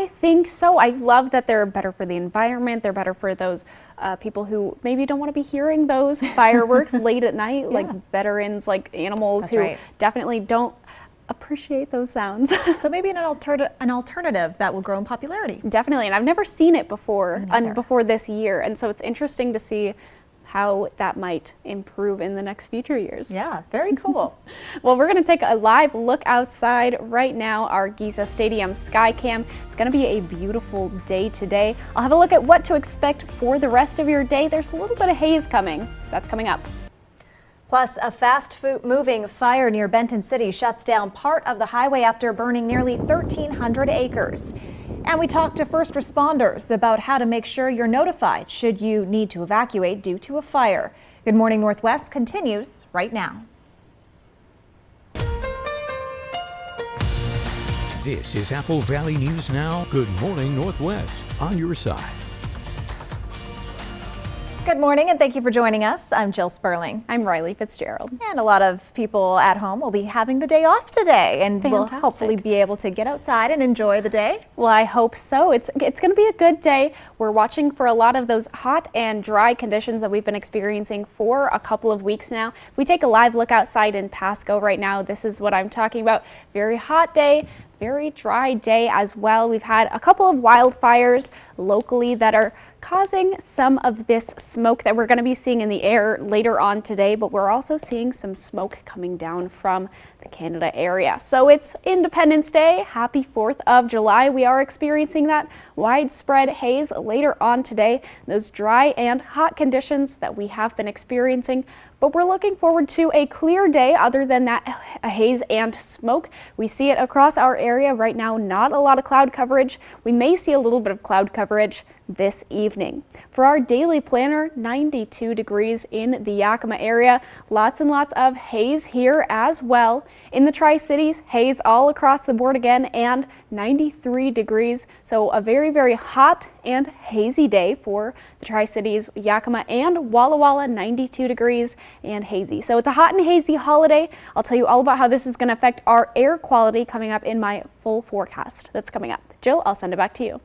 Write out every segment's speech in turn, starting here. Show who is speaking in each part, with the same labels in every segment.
Speaker 1: I think so. I love that they're better for the environment. They're better for those people who maybe don't want to be hearing those fireworks late at night, like veterans, like animals who definitely don't appreciate those sounds.
Speaker 2: So maybe an alternative that will grow in popularity.
Speaker 1: Definitely, and I've never seen it before before this year, and so it's interesting to see how that might improve in the next future years.
Speaker 2: Yeah, very cool.
Speaker 1: Well, we're going to take a live look outside right now, our Giza Stadium Skycam. It's going to be a beautiful day today. I'll have a look at what to expect for the rest of your day. There's a little bit of haze coming. That's coming up.
Speaker 2: Plus, a fast-moving fire near Benton City shuts down part of the highway after burning nearly 1,300 acres. And we talked to first responders about how to make sure you're notified should you need to evacuate due to a fire. Good Morning Northwest continues right now.
Speaker 3: This is Apple Valley News Now. Good Morning Northwest on your side.
Speaker 2: Good morning and thank you for joining us. I'm Jill Sperling.
Speaker 1: I'm Riley Fitzgerald.
Speaker 2: And a lot of people at home will be having the day off today and will hopefully be able to get outside and enjoy the day.
Speaker 1: Well, I hope so. It's going to be a good day. We're watching for a lot of those hot and dry conditions that we've been experiencing for a couple of weeks now. If we take a live look outside in Pasco right now, this is what I'm talking about. Very hot day. Very dry day as well. We've had a couple of wildfires locally that are causing some of this smoke that we're going to be seeing in the air later on today, but we're also seeing some smoke coming down from the Canada area. So it's Independence Day. Happy 4th of July. We are experiencing that widespread haze later on today, those dry and hot conditions that we have been experiencing. But we're looking forward to a clear day other than that haze and smoke. We see it across our area right now, not a lot of cloud coverage. We may see a little bit of cloud coverage this evening. For our daily planner, 92 degrees in the Yakima area. Lots and lots of haze here as well. In the Tri-Cities, haze all across the board again and 93 degrees. So a very, very hot and hazy day for the Tri-Cities, Yakima and Walla Walla, 92 degrees and hazy. So it's a hot and hazy holiday. I'll tell you all about how this is going to affect our air quality coming up in my full forecast that's coming up. Jill, I'll send it back to you.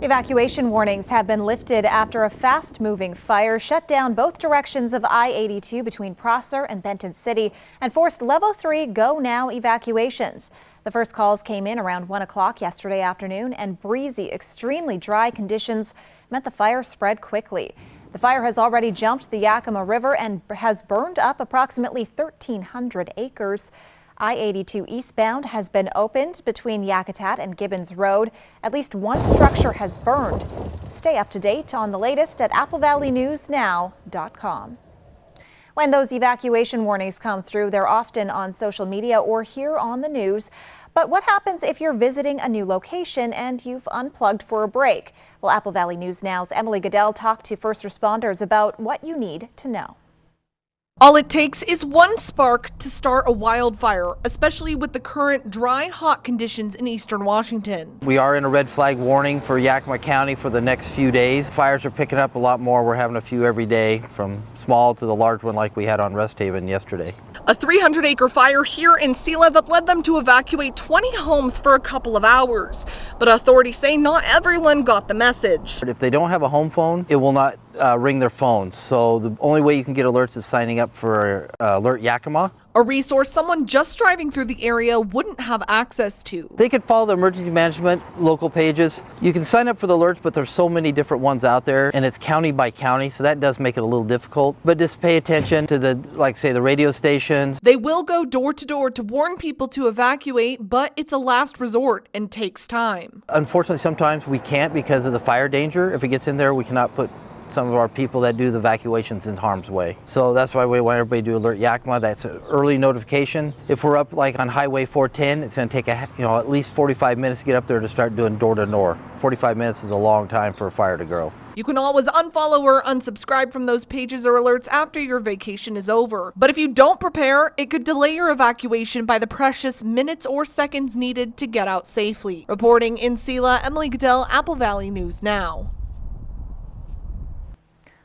Speaker 2: Evacuation warnings have been lifted after a fast-moving fire shut down both directions of I-82 between Prosser and Benton City and forced Level 3 go-now evacuations. The first calls came in around 1 o'clock yesterday afternoon, and breezy, extremely dry conditions meant the fire spread quickly. The fire has already jumped the Yakima River and has burned up approximately 1,300 acres. I-82 eastbound has been opened between Yakutat and Gibbons Road. At least one structure has burned. Stay up to date on the latest at applevalleyNewsNow.com. When those evacuation warnings come through, they're often on social media or here on the news. But what happens if you're visiting a new location and you've unplugged for a break? Well, Apple Valley News Now's Emily Goodell talked to first responders about what you need to know.
Speaker 4: All it takes is one spark to start a wildfire, especially with the current dry, hot conditions in eastern Washington.
Speaker 5: We are in a red flag warning for Yakima County for the next few days. Fires are picking up a lot more. We're having a few every day, from small to the large one like we had on Rest Haven yesterday.
Speaker 4: A 300-acre fire here in Selah that led them to evacuate 20 homes for a couple of hours. But authorities say not everyone got the message.
Speaker 5: If they don't have a home phone, it will not ring their phones. So the only way you can get alerts is signing up for Alert Yakima.
Speaker 4: A resource someone just driving through the area wouldn't have access to.
Speaker 5: They could follow the emergency management local pages. You can sign up for the alerts, but there's so many different ones out there, and it's county by county, so that does make it a little difficult. But just pay attention to the, like say, the radio stations.
Speaker 4: They will go door to door to warn people to evacuate, but it's a last resort and takes time.
Speaker 5: Unfortunately, sometimes we can't because of the fire danger. If it gets in there, we cannot put some of our people that do the evacuations in harm's way. So that's why we want everybody to alert Yakima. That's an early notification. If we're up like on Highway 410, it's going to take at least 45 minutes to get up there to start doing door to door. 45 minutes is a long time for a fire to grow.
Speaker 4: You can always unfollow or unsubscribe from those pages or alerts after your vacation is over. But if you don't prepare, it could delay your evacuation by the precious minutes or seconds needed to get out safely. Reporting in Selah, Emily Goodell, Apple Valley News Now.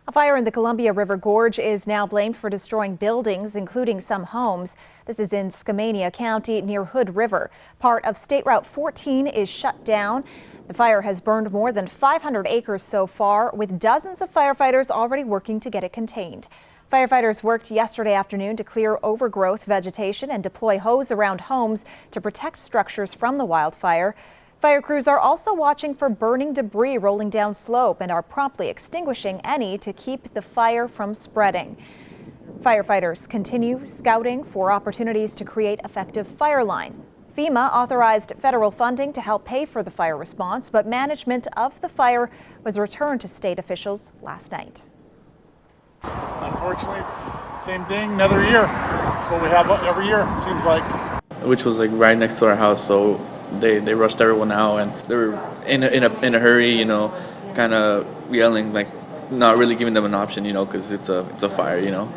Speaker 2: A fire in the Columbia River Gorge is now blamed for destroying buildings, including some homes. This is in Skamania County near Hood River. Part of State Route 14 is shut down. The fire has burned more than 500 acres so far, with dozens of firefighters already working to get it contained. Firefighters worked yesterday afternoon to clear overgrowth vegetation and deploy hose around homes to protect structures from the wildfire. Fire crews are also watching for burning debris rolling down slope and are promptly extinguishing any to keep the fire from spreading. Firefighters continue scouting for opportunities to create effective fire line. FEMA authorized federal funding to help pay for the fire response, but management of the fire was returned to state officials last night.
Speaker 6: Unfortunately, it's the same thing, another year. It's what we have every year, it seems like.
Speaker 7: Which was like right next to our house, so they rushed everyone out, and they were in a hurry, you know, kind of yelling, like not really giving them an option, you know, because it's a fire, you know.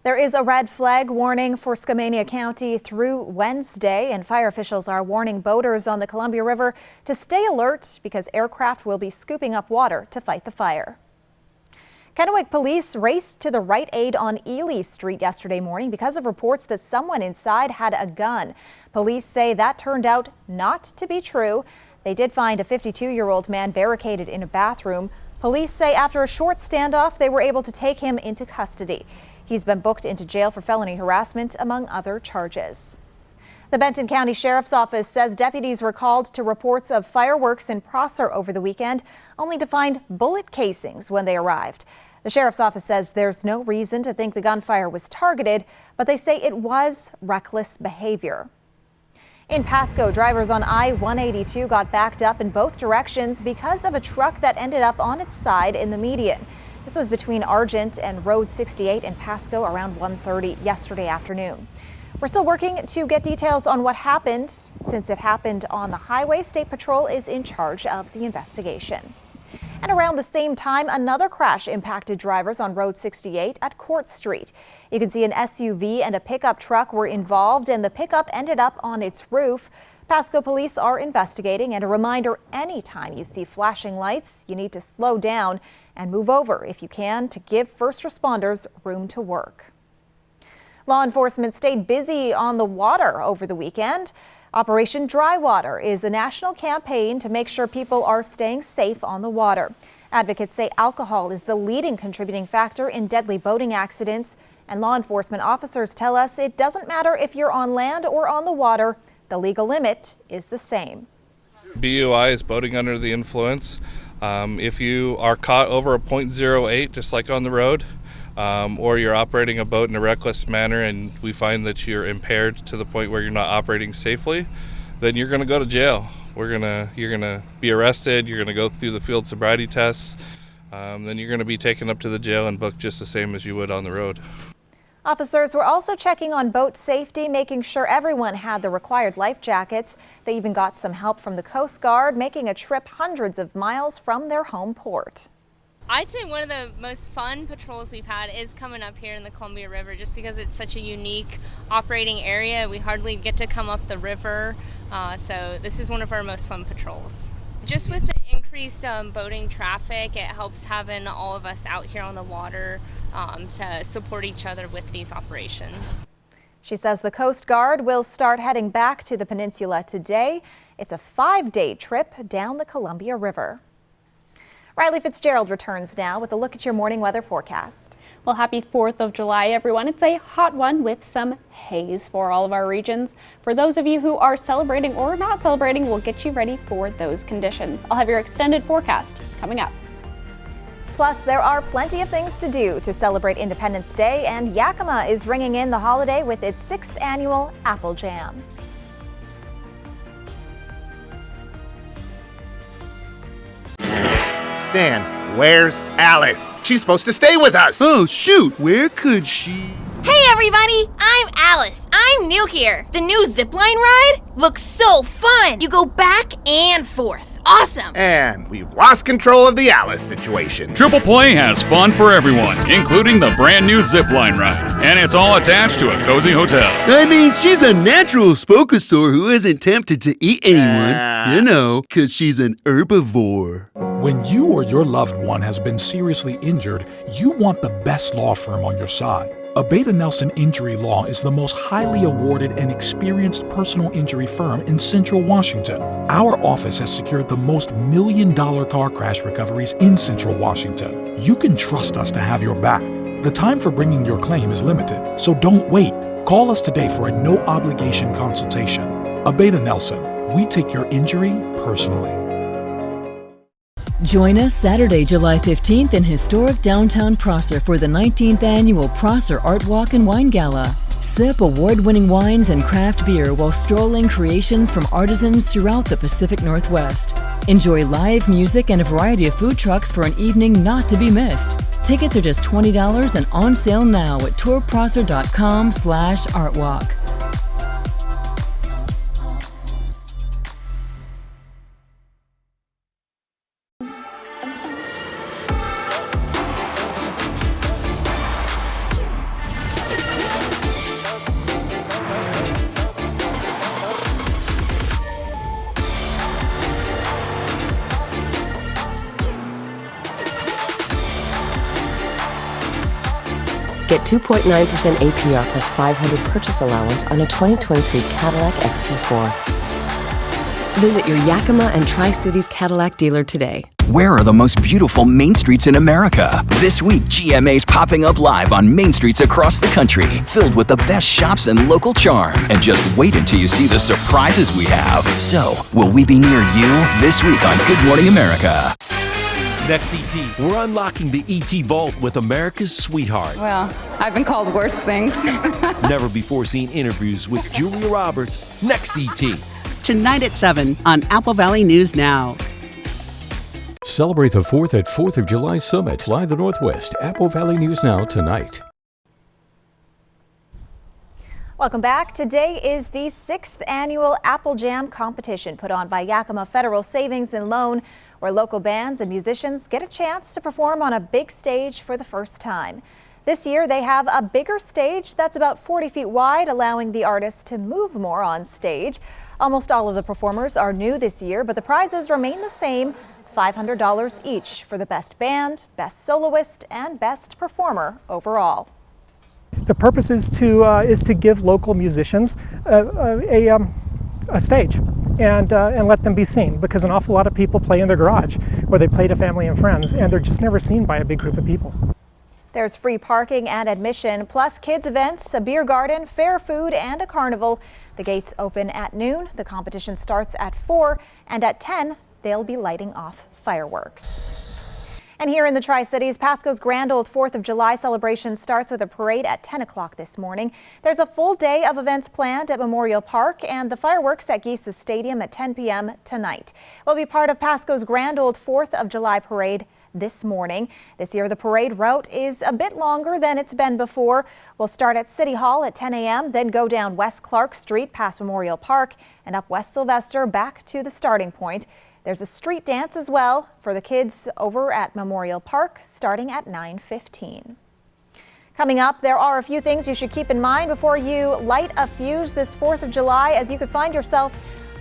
Speaker 2: There is a red flag warning for Skamania County through Wednesday, and fire officials are warning boaters on the Columbia River to stay alert because aircraft will be scooping up water to fight the fire. Kennewick police raced to the Rite Aid on Ely Street yesterday morning because of reports that someone inside had a gun. Police say that turned out not to be true. They did find a 52-year-old man barricaded in a bathroom. Police say after a short standoff, they were able to take him into custody. He's been booked into jail for felony harassment, among other charges. The Benton County Sheriff's Office says deputies were called to reports of fireworks in Prosser over the weekend, only to find bullet casings when they arrived. The Sheriff's Office says there's no reason to think the gunfire was targeted, but they say it was reckless behavior. In Pasco, drivers on I-182 got backed up in both directions because of a truck that ended up on its side in the median. This was between Argent and Road 68 in Pasco around 1:30 yesterday afternoon. We're still working to get details on what happened. Since it happened on the highway, State Patrol is in charge of the investigation. And around the same time, another crash impacted drivers on Road 68 at Court Street. You can see an SUV and a pickup truck were involved, and the pickup ended up on its roof. Pasco police are investigating, and a reminder, anytime you see flashing lights, you need to slow down and move over if you can to give first responders room to work. Law enforcement stayed busy on the water over the weekend. Operation Dry Water is a national campaign to make sure people are staying safe on the water. Advocates say alcohol is the leading contributing factor in deadly boating accidents, and law enforcement officers tell us it doesn't matter if you're on land or on the water, the legal limit is the same.
Speaker 8: BUI is boating under the influence. If you are caught over a .08, just like on the road, or you're operating a boat in a reckless manner and we find that you're impaired to the point where you're not operating safely, then you're going to go to jail. You're going to be arrested, you're going to go through the field sobriety tests, then you're going to be taken up to the jail and booked just the same as you would on the road.
Speaker 2: Officers were also checking on boat safety, making sure everyone had the required life jackets. They even got some help from the Coast Guard, making a trip hundreds of miles from their home port.
Speaker 9: I'd say one of the most fun patrols we've had is coming up here in the Columbia River, just because it's such a unique operating area. We hardly get to come up the river, so this is one of our most fun patrols. Just with the increased boating traffic, it helps having all of us out here on the water to support each other with these operations.
Speaker 2: She says the Coast Guard will start heading back to the peninsula today. It's a 5-day trip down the Columbia River. Riley Fitzgerald returns now with a look at your morning weather forecast.
Speaker 1: Well, happy 4th of July, everyone. It's a hot one with some haze for all of our regions. For those of you who are celebrating or not celebrating, we'll get you ready for those conditions. I'll have your extended forecast coming up.
Speaker 2: Plus, there are plenty of things to do to celebrate Independence Day, and Yakima is ringing in the holiday with its 6th annual Apple Jam.
Speaker 10: Stan, where's Alice? She's supposed to stay with us.
Speaker 11: Oh, shoot. Where could she?
Speaker 12: Hey, everybody. I'm Alice. I'm new here. The new zipline ride looks so fun. You go back and forth. Awesome.
Speaker 10: And we've lost control of the Alice situation.
Speaker 13: Triple Play has fun for everyone, including the brand new zipline ride. And it's all attached to a cozy hotel.
Speaker 11: I mean, she's a natural spokosaur who isn't tempted to eat anyone. You know, 'cause she's an herbivore.
Speaker 14: When you or your loved one has been seriously injured, you want the best law firm on your side. Abeta Nelson Injury Law is the most highly awarded and experienced personal injury firm in Central Washington. Our office has secured the most million-dollar car crash recoveries in Central Washington. You can trust us to have your back. The time for bringing your claim is limited, so don't wait. Call us today for a no-obligation consultation. Abeta Nelson, we take your injury personally.
Speaker 15: Join us Saturday, July 15th in historic downtown Prosser for the 19th annual Prosser Art Walk and Wine Gala. Sip award-winning wines and craft beer while strolling creations from artisans throughout the Pacific Northwest. Enjoy live music and a variety of food trucks for an evening not to be missed. Tickets are just $20 and on sale now at tourprosser.com/artwalk.
Speaker 16: Get 2.9% APR plus $500 purchase allowance on a 2023 Cadillac XT4. Visit your Yakima and Tri-Cities Cadillac dealer today.
Speaker 17: Where are the most beautiful main streets in America? This week, GMA's popping up live on main streets across the country, filled with the best shops and local charm. And just wait until you see the surprises we have. So, will we be near you this week on Good Morning America?
Speaker 18: Next ET, we're unlocking the ET Vault with America's sweetheart.
Speaker 19: Well, I've been called worse things.
Speaker 18: Never before seen interviews with Julia Roberts. Next ET.
Speaker 20: Tonight at 7 on Apple Valley News Now.
Speaker 3: Celebrate the 4th at 4th of July Summit. Fly the Northwest. Apple Valley News Now tonight.
Speaker 2: Welcome back. Today is the 6th annual Apple Jam competition put on by Yakima Federal Savings and Loan, where local bands and musicians get a chance to perform on a big stage for the first time. This year they have a bigger stage that's about 40 feet wide, allowing the artists to move more on stage. Almost all of the performers are new this year, but the prizes remain the same, $500 each for the best band, best soloist, and best performer overall.
Speaker 21: The purpose is to give local musicians a stage and let them be seen, because an awful lot of people play in their garage or they play to family and friends, and they're just never seen by a big group of people.
Speaker 2: There's free parking and admission, plus kids events, a beer garden, fair food, and a carnival. The gates open at noon. The competition starts at 4, and at 10 they'll be lighting off fireworks. And here in the Tri-Cities, Pasco's grand old 4th of July celebration starts with a parade at 10 o'clock this morning. There's a full day of events planned at Memorial Park and the fireworks at Geesis Stadium at 10 p.m. tonight. We'll be part of Pasco's grand old 4th of July parade this morning. This year, the parade route is a bit longer than it's been before. We'll start at City Hall at 10 a.m., then go down West Clark Street past Memorial Park and up West Sylvester back to the starting point. There's a street dance as well for the kids over at Memorial Park starting at 9:15. Coming up, there are a few things you should keep in mind before you light a fuse this 4th of July, as you could find yourself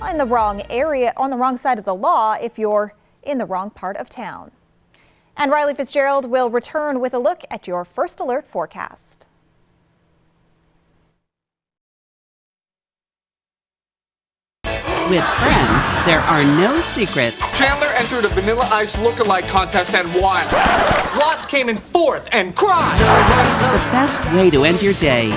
Speaker 2: in the wrong area, on the wrong side of the law if you're in the wrong part of town. And Riley Fitzgerald will return with a look at your First Alert forecast.
Speaker 20: With friends, there are no secrets.
Speaker 22: Chandler entered a Vanilla Ice look-alike contest and won. Ross came in 4th and cried.
Speaker 20: The best way to end your day.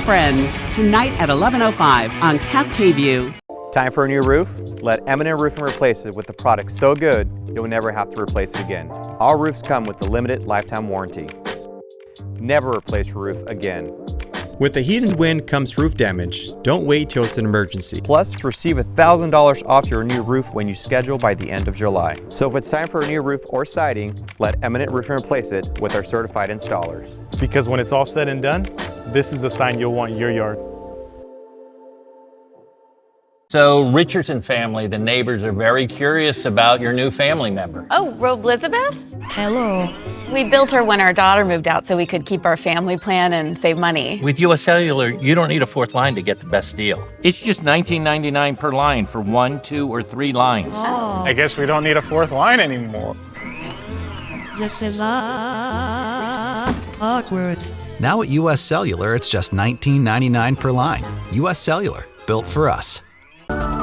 Speaker 20: Friends, tonight at 11:05 on Cap KView.
Speaker 23: Time for a new roof? Let Eminent Roofing replace it with a product so good you'll never have to replace it again. All roofs come with the limited lifetime warranty. Never replace your roof again.
Speaker 24: With the heat and wind comes roof damage. Don't wait till it's an emergency.
Speaker 23: Plus, receive $1,000 off your new roof when you schedule by the end of July. So if it's time for a new roof or siding, let Eminent Roofing replace it with our certified installers.
Speaker 6: Because when it's all said and done, this is the sign you'll want in your yard.
Speaker 25: So, Richardson family, the neighbors are very curious about your new family member.
Speaker 26: Oh, Robe Elizabeth?
Speaker 27: Hello.
Speaker 19: We built her when our daughter moved out so we could keep our family plan and save money.
Speaker 18: With US Cellular, you don't need a fourth line to get the best deal. It's just $19.99 per line for 1, 2, or 3 lines.
Speaker 19: Oh.
Speaker 6: I guess we don't need a fourth line anymore.
Speaker 4: Awkward. Now at US Cellular, it's just $19.99 per line. US Cellular, built for us.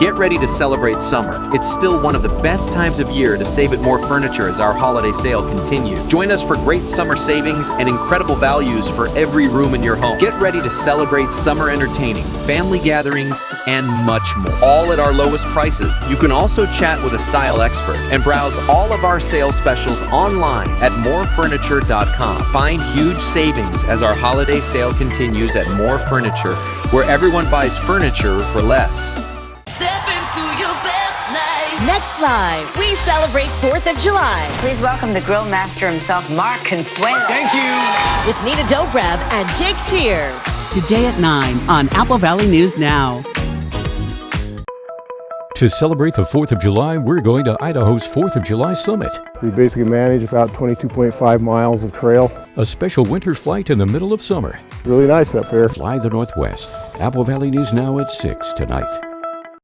Speaker 5: Get ready to celebrate summer. It's still one of the best times of year to save at More Furniture as our holiday sale continues. Join us for great summer savings and incredible values for every room in your home. Get ready to celebrate summer entertaining, family gatherings, and much more. All at our lowest prices. You can also chat with a style expert and browse all of our sale specials online at morefurniture.com. Find huge savings as our holiday sale continues at More Furniture, where everyone buys furniture for less.
Speaker 7: Step into your best life.
Speaker 8: Next Live, we celebrate 4th of July.
Speaker 9: Please welcome the grill master himself, Mark Consuelo.
Speaker 20: Thank you.
Speaker 8: With Nina Dobrev and Jake Shears.
Speaker 20: Today at 9 on Apple Valley News Now.
Speaker 3: To celebrate the 4th of July, we're going to Idaho's 4th of July Summit.
Speaker 26: We basically manage about 22.5 miles of trail.
Speaker 3: A special winter flight in the middle of summer.
Speaker 26: Really nice up here.
Speaker 3: Fly the Northwest. Apple Valley News Now at 6 tonight.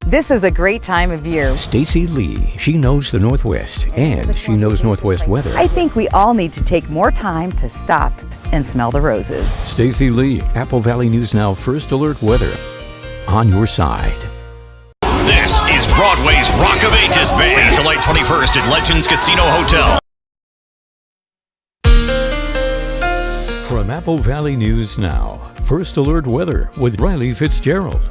Speaker 27: This is a great time of year.
Speaker 3: Stacy Lee, she knows the Northwest, and she knows Northwest weather.
Speaker 27: I think we all need to take more time to stop and smell the roses.
Speaker 3: Stacy Lee, Apple Valley News Now First Alert Weather. On your side.
Speaker 28: This is Broadway's Rock of Ages Band. July 21st at Legends Casino Hotel.
Speaker 3: From Apple Valley News Now, First Alert Weather with Riley Fitzgerald.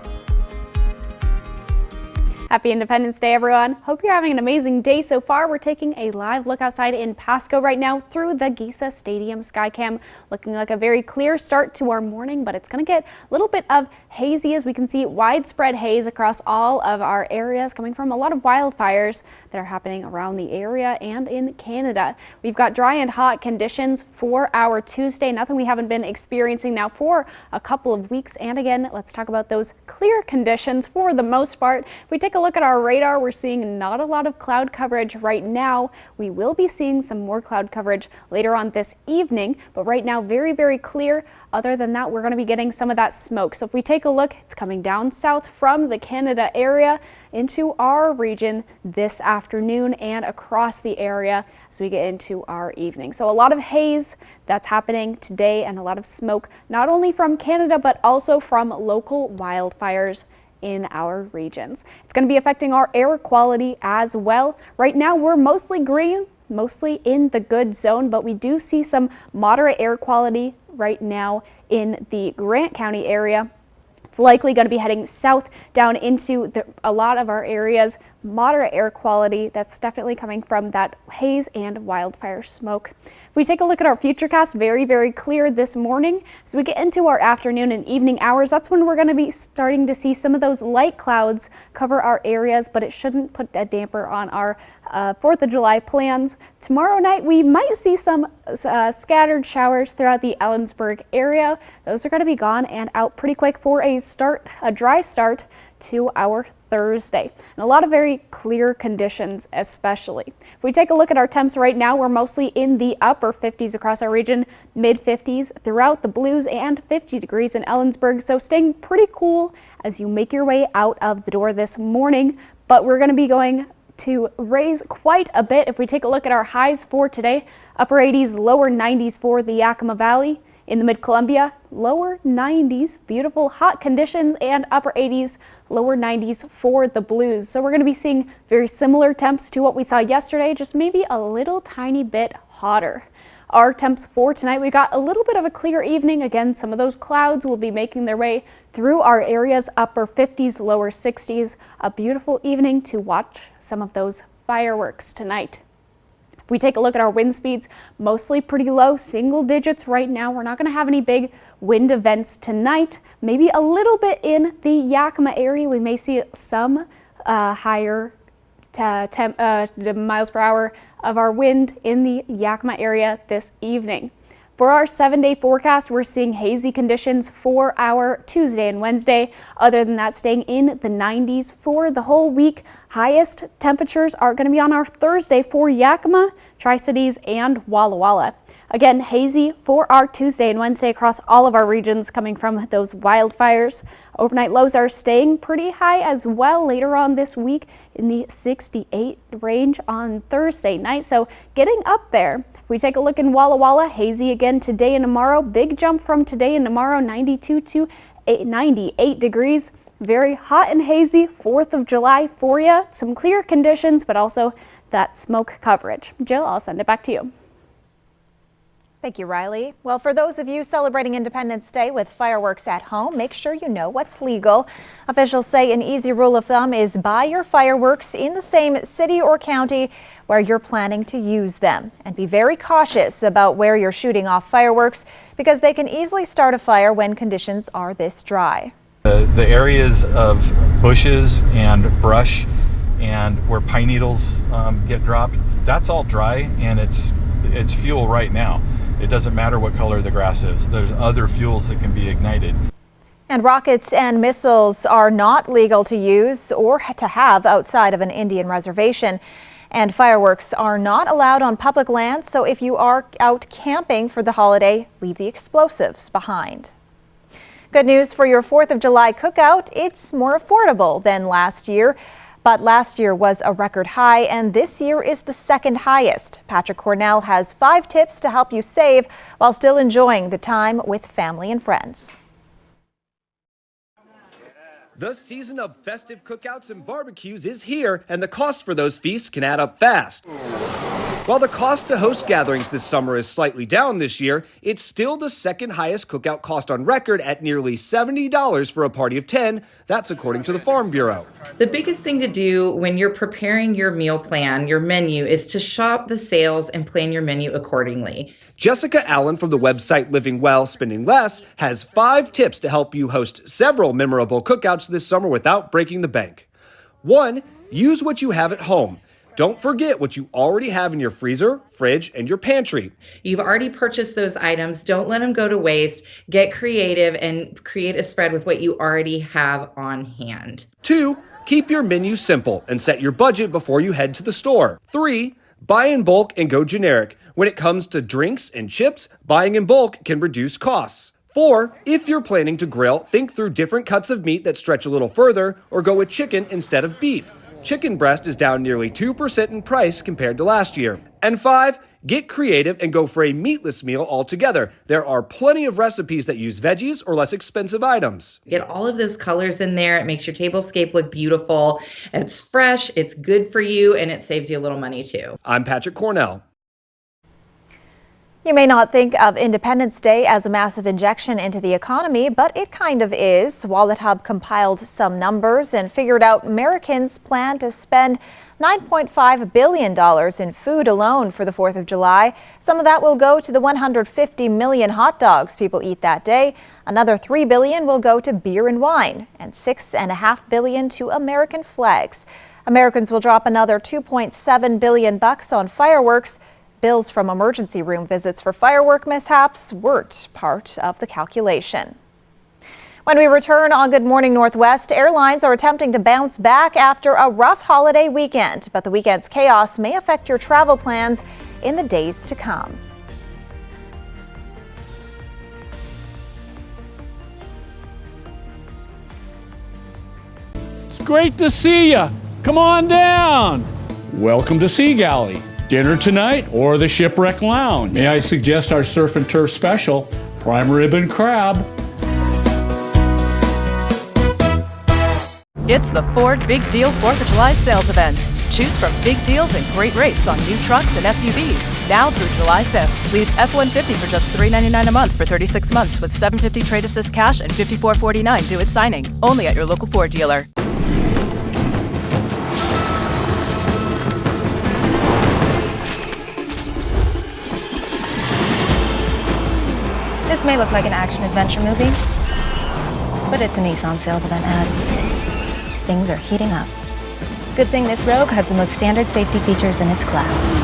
Speaker 1: Happy Independence Day, everyone. Hope you're having an amazing day so far. We're taking a live look outside in Pasco right now through the Giesa Stadium Skycam. Looking like a very clear start to our morning, but it's going to get a little bit of hazy as we can see widespread haze across all of our areas coming from a lot of wildfires that are happening around the area and in Canada. We've got dry and hot conditions for our Tuesday, nothing we haven't been experiencing now for a couple of weeks. And again, let's talk about those clear conditions for the most part. If we take a look at our radar, we're seeing not a lot of cloud coverage right now. We will be seeing some more cloud coverage later on this evening, but right now very, very clear. Other than that, we're going to be getting some of that smoke. So if we take a look, it's coming down south from the Canada area into our region this afternoon and across the area as we get into our evening. So a lot of haze that's happening today and a lot of smoke, not only from Canada, but also from local wildfires in our regions. It's going to be affecting our air quality as well. Right now, we're mostly green, mostly in the good zone, but we do see some moderate air quality right now in the Grant County area. It's likely going to be heading south down into a lot of our areas. Moderate air quality that's definitely coming from that haze and wildfire smoke. If we take a look at our futurecast, very, very clear this morning. As we get into our afternoon and evening hours, that's when we're going to be starting to see some of those light clouds cover our areas, but it shouldn't put a damper on our 4th of July plans. Tomorrow night, we might see some scattered showers throughout the Ellensburg area. Those are going to be gone and out pretty quick for a dry start to our Thursday. And a lot of very clear conditions, especially. If we take a look at our temps right now, we're mostly in the upper 50s across our region, mid 50s throughout the Blues, and 50 degrees in Ellensburg. So staying pretty cool as you make your way out of the door this morning. But we're going to be going to raise quite a bit. If we take a look at our highs for today, upper 80s, lower 90s for the Yakima Valley. In the Mid-Columbia, lower 90s, beautiful hot conditions, and upper 80s, lower 90s for the Blues. So we're going to be seeing very similar temps to what we saw yesterday, just maybe a little tiny bit hotter. Our temps for tonight, we got a little bit of a clear evening. Again, some of those clouds will be making their way through our areas, upper 50s, lower 60s. A beautiful evening to watch some of those fireworks tonight. If we take a look at our wind speeds, mostly pretty low, single digits right now. We're not going to have any big wind events tonight. Maybe a little bit in the Yakima area. We may see some higher miles per hour of our wind in the Yakima area this evening. For our 7-day forecast, we're seeing hazy conditions for our Tuesday and Wednesday. Other than that, staying in the 90s for the whole week. Highest temperatures are going to be on our Thursday for Yakima, Tri-Cities, and Walla Walla. Again, hazy for our Tuesday and Wednesday across all of our regions coming from those wildfires. Overnight lows are staying pretty high as well later on this week in the 68 range on Thursday night. So getting up there. If we take a look in Walla Walla, hazy again today and tomorrow. Big jump from today and tomorrow, 92 to 98 degrees. Very hot and hazy 4th of July for you. Some clear conditions, but also that smoke coverage. Jill, I'll send it back to you.
Speaker 2: Thank you, Riley. Well, for those of you celebrating Independence Day with fireworks at home, make sure you know what's legal. Officials say an easy rule of thumb is buy your fireworks in the same city or county where you're planning to use them. And be very cautious about where you're shooting off fireworks because they can easily start a fire when conditions are this dry.
Speaker 10: The areas of bushes and brush and where pine needles get dropped, that's all dry and it's fuel right now. It doesn't matter what color the grass is. There's other fuels that can be ignited.
Speaker 2: And rockets and missiles are not legal to use or to have outside of an Indian reservation. And fireworks are not allowed on public lands, so if you are out camping for the holiday, leave the explosives behind. Good news for your 4th of July cookout. It's more affordable than last year. But last year was a record high, and this year is the second highest. Patrick Cornell has 5 tips to help you save while still enjoying the time with family and friends.
Speaker 11: The season of festive cookouts and barbecues is here, and the cost for those feasts can add up fast. While the cost to host gatherings this summer is slightly down this year, it's still the second highest cookout cost on record at nearly $70 for a party of 10. That's according to the Farm Bureau.
Speaker 12: The biggest thing to do when you're preparing your meal plan, your menu, is to shop the sales and plan your menu accordingly.
Speaker 11: Jessica Allen from the website Living Well, Spending Less has 5 tips to help you host several memorable cookouts this summer without breaking the bank. 1. Use what you have at home. Don't forget what you already have in your freezer, fridge, and your pantry.
Speaker 12: You've already purchased those items. Don't let them go to waste. Get creative and create a spread with what you already have on hand.
Speaker 11: 2. Keep your menu simple and set your budget before you head to the store. 3. Buy in bulk and go generic. When it comes to drinks and chips, buying in bulk can reduce costs. 4. If you're planning to grill, think through different cuts of meat that stretch a little further or go with chicken instead of beef. Chicken breast is down nearly 2% in price compared to last year. And 5, get creative and go for a meatless meal altogether. There are plenty of recipes that use veggies or less expensive items.
Speaker 12: Get all of those colors in there. It makes your tablescape look beautiful. It's fresh, it's good for you, and it saves you a little money too.
Speaker 11: I'm Patrick Cornell.
Speaker 2: You may not think of Independence Day as a massive injection into the economy, but it kind of is. WalletHub compiled some numbers and figured out Americans plan to spend $9.5 billion in food alone for the 4th of July. Some of that will go to the 150 million hot dogs people eat that day. Another $3 billion will go to beer and wine, and $6.5 billion to American flags. Americans will drop another $2.7 billion on fireworks. Bills from emergency room visits for firework mishaps weren't part of the calculation. When we return on Good Morning Northwest, airlines are attempting to bounce back after a rough holiday weekend, but the weekend's chaos may affect your travel plans in the days to come.
Speaker 13: It's great to see you. Come on down. Welcome to Sea Galley. Dinner tonight or the Shipwreck Lounge. May I suggest our surf and turf special, prime rib and crab.
Speaker 14: It's the Ford Big Deal 4th of July sales event. Choose from big deals and great rates on new trucks and SUVs. Now through July 5th. Lease F-150 for just $399 a month for 36 months with $750 trade assist cash and $54.49 due at signing. Only at your local Ford dealer.
Speaker 15: This may look like an action-adventure movie, but it's a Nissan sales event ad. Things are heating up. Good thing this Rogue has the most standard safety features in its class.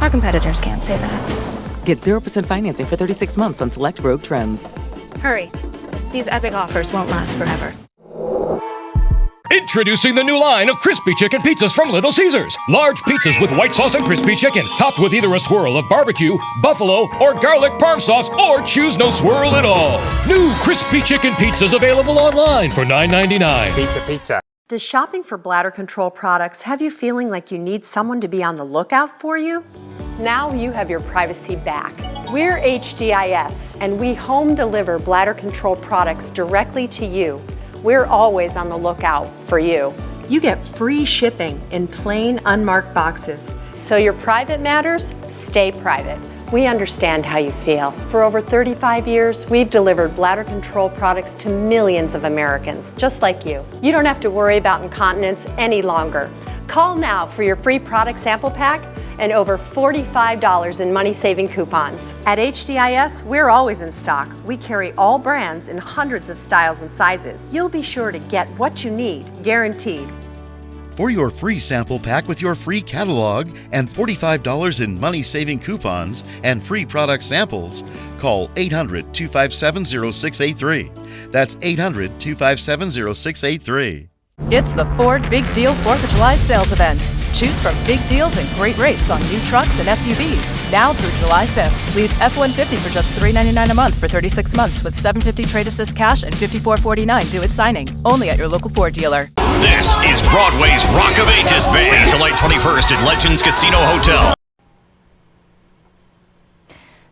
Speaker 15: Our competitors can't say that.
Speaker 16: Get 0% financing for 36 months on select Rogue trims.
Speaker 15: Hurry. These epic offers won't last forever.
Speaker 3: Introducing the new line of crispy chicken pizzas from Little Caesars. Large pizzas with white sauce and crispy chicken, topped with either a swirl of barbecue, buffalo, or garlic parm sauce, or choose no swirl at all. New crispy chicken pizzas available online for $9.99.
Speaker 17: Pizza. Does shopping for bladder control products have you feeling like you need someone to be on the lookout for you? Now you have your privacy back. We're HDIS, and we home deliver bladder control products directly to you. We're always on the lookout for you. You get free shipping in plain, unmarked boxes. So your private matters stay private. We understand how you feel. For over 35 years, we've delivered bladder control products to millions of Americans, just like you. You don't have to worry about incontinence any longer. Call now for your free product sample pack and over $45 in money-saving coupons. At HDIS, we're always in stock. We carry all brands in hundreds of styles and sizes. You'll be sure to get what you need, guaranteed.
Speaker 18: For your free sample pack with your free catalog and $45 in money-saving coupons and free product samples, call 800-257-0683. That's 800-257-0683.
Speaker 14: It's the Ford Big Deal 4th of July sales event. Choose from big deals and great rates on new trucks and SUVs. Now through July 5th. Lease F-150 for just $399 a month for 36 months with $750 trade assist cash and $54.49 due at signing. Only at your local Ford dealer.
Speaker 28: This is Broadway's Rock of Ages Band. July 21st at Legends Casino Hotel.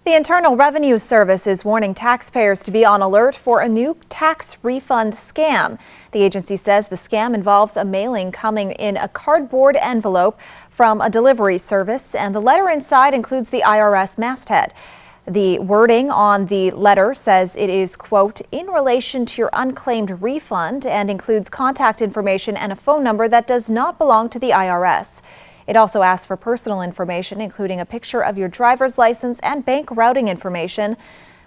Speaker 2: The Internal Revenue Service is warning taxpayers to be on alert for a new tax refund scam. The agency says the scam involves a mailing coming in a cardboard envelope from a delivery service, and the letter inside includes the IRS masthead. The wording on the letter says it is, quote, in relation to your unclaimed refund, and includes contact information and a phone number that does not belong to the IRS. It also asks for personal information, including a picture of your driver's license and bank routing information.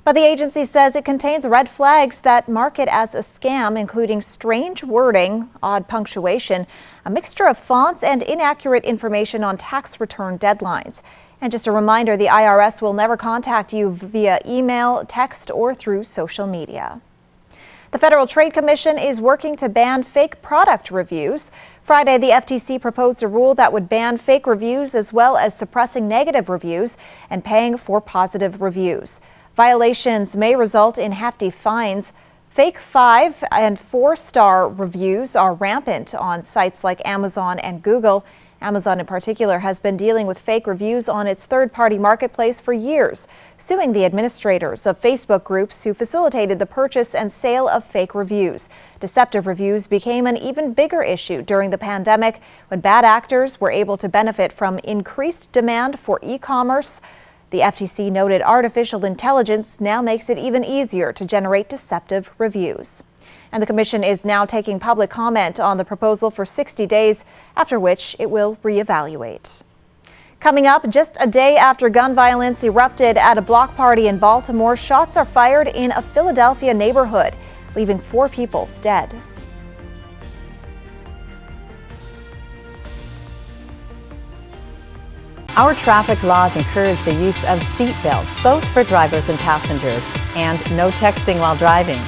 Speaker 2: But the agency says it contains red flags that mark it as a scam, including strange wording, odd punctuation, a mixture of fonts, and inaccurate information on tax return deadlines. And just a reminder, the IRS will never contact you via email, text, or through social media. The Federal Trade Commission is working to ban fake product reviews. Friday, the FTC proposed a rule that would ban fake reviews as well as suppressing negative reviews and paying for positive reviews. Violations may result in hefty fines. Fake 5- and 4-star reviews are rampant on sites like Amazon and Google. Amazon in particular has been dealing with fake reviews on its third-party marketplace for years, suing the administrators of Facebook groups who facilitated the purchase and sale of fake reviews. Deceptive reviews became an even bigger issue during the pandemic when bad actors were able to benefit from increased demand for e-commerce. The FTC noted artificial intelligence now makes it even easier to generate deceptive reviews. And the Commission is now taking public comment on the proposal for 60 days, after which it will reevaluate. Coming up, just a day after gun violence erupted at a block party in Baltimore, shots are fired in a Philadelphia neighborhood, leaving 4 people dead.
Speaker 27: Our traffic laws encourage the use of seat belts, both for drivers and passengers, and no texting while driving.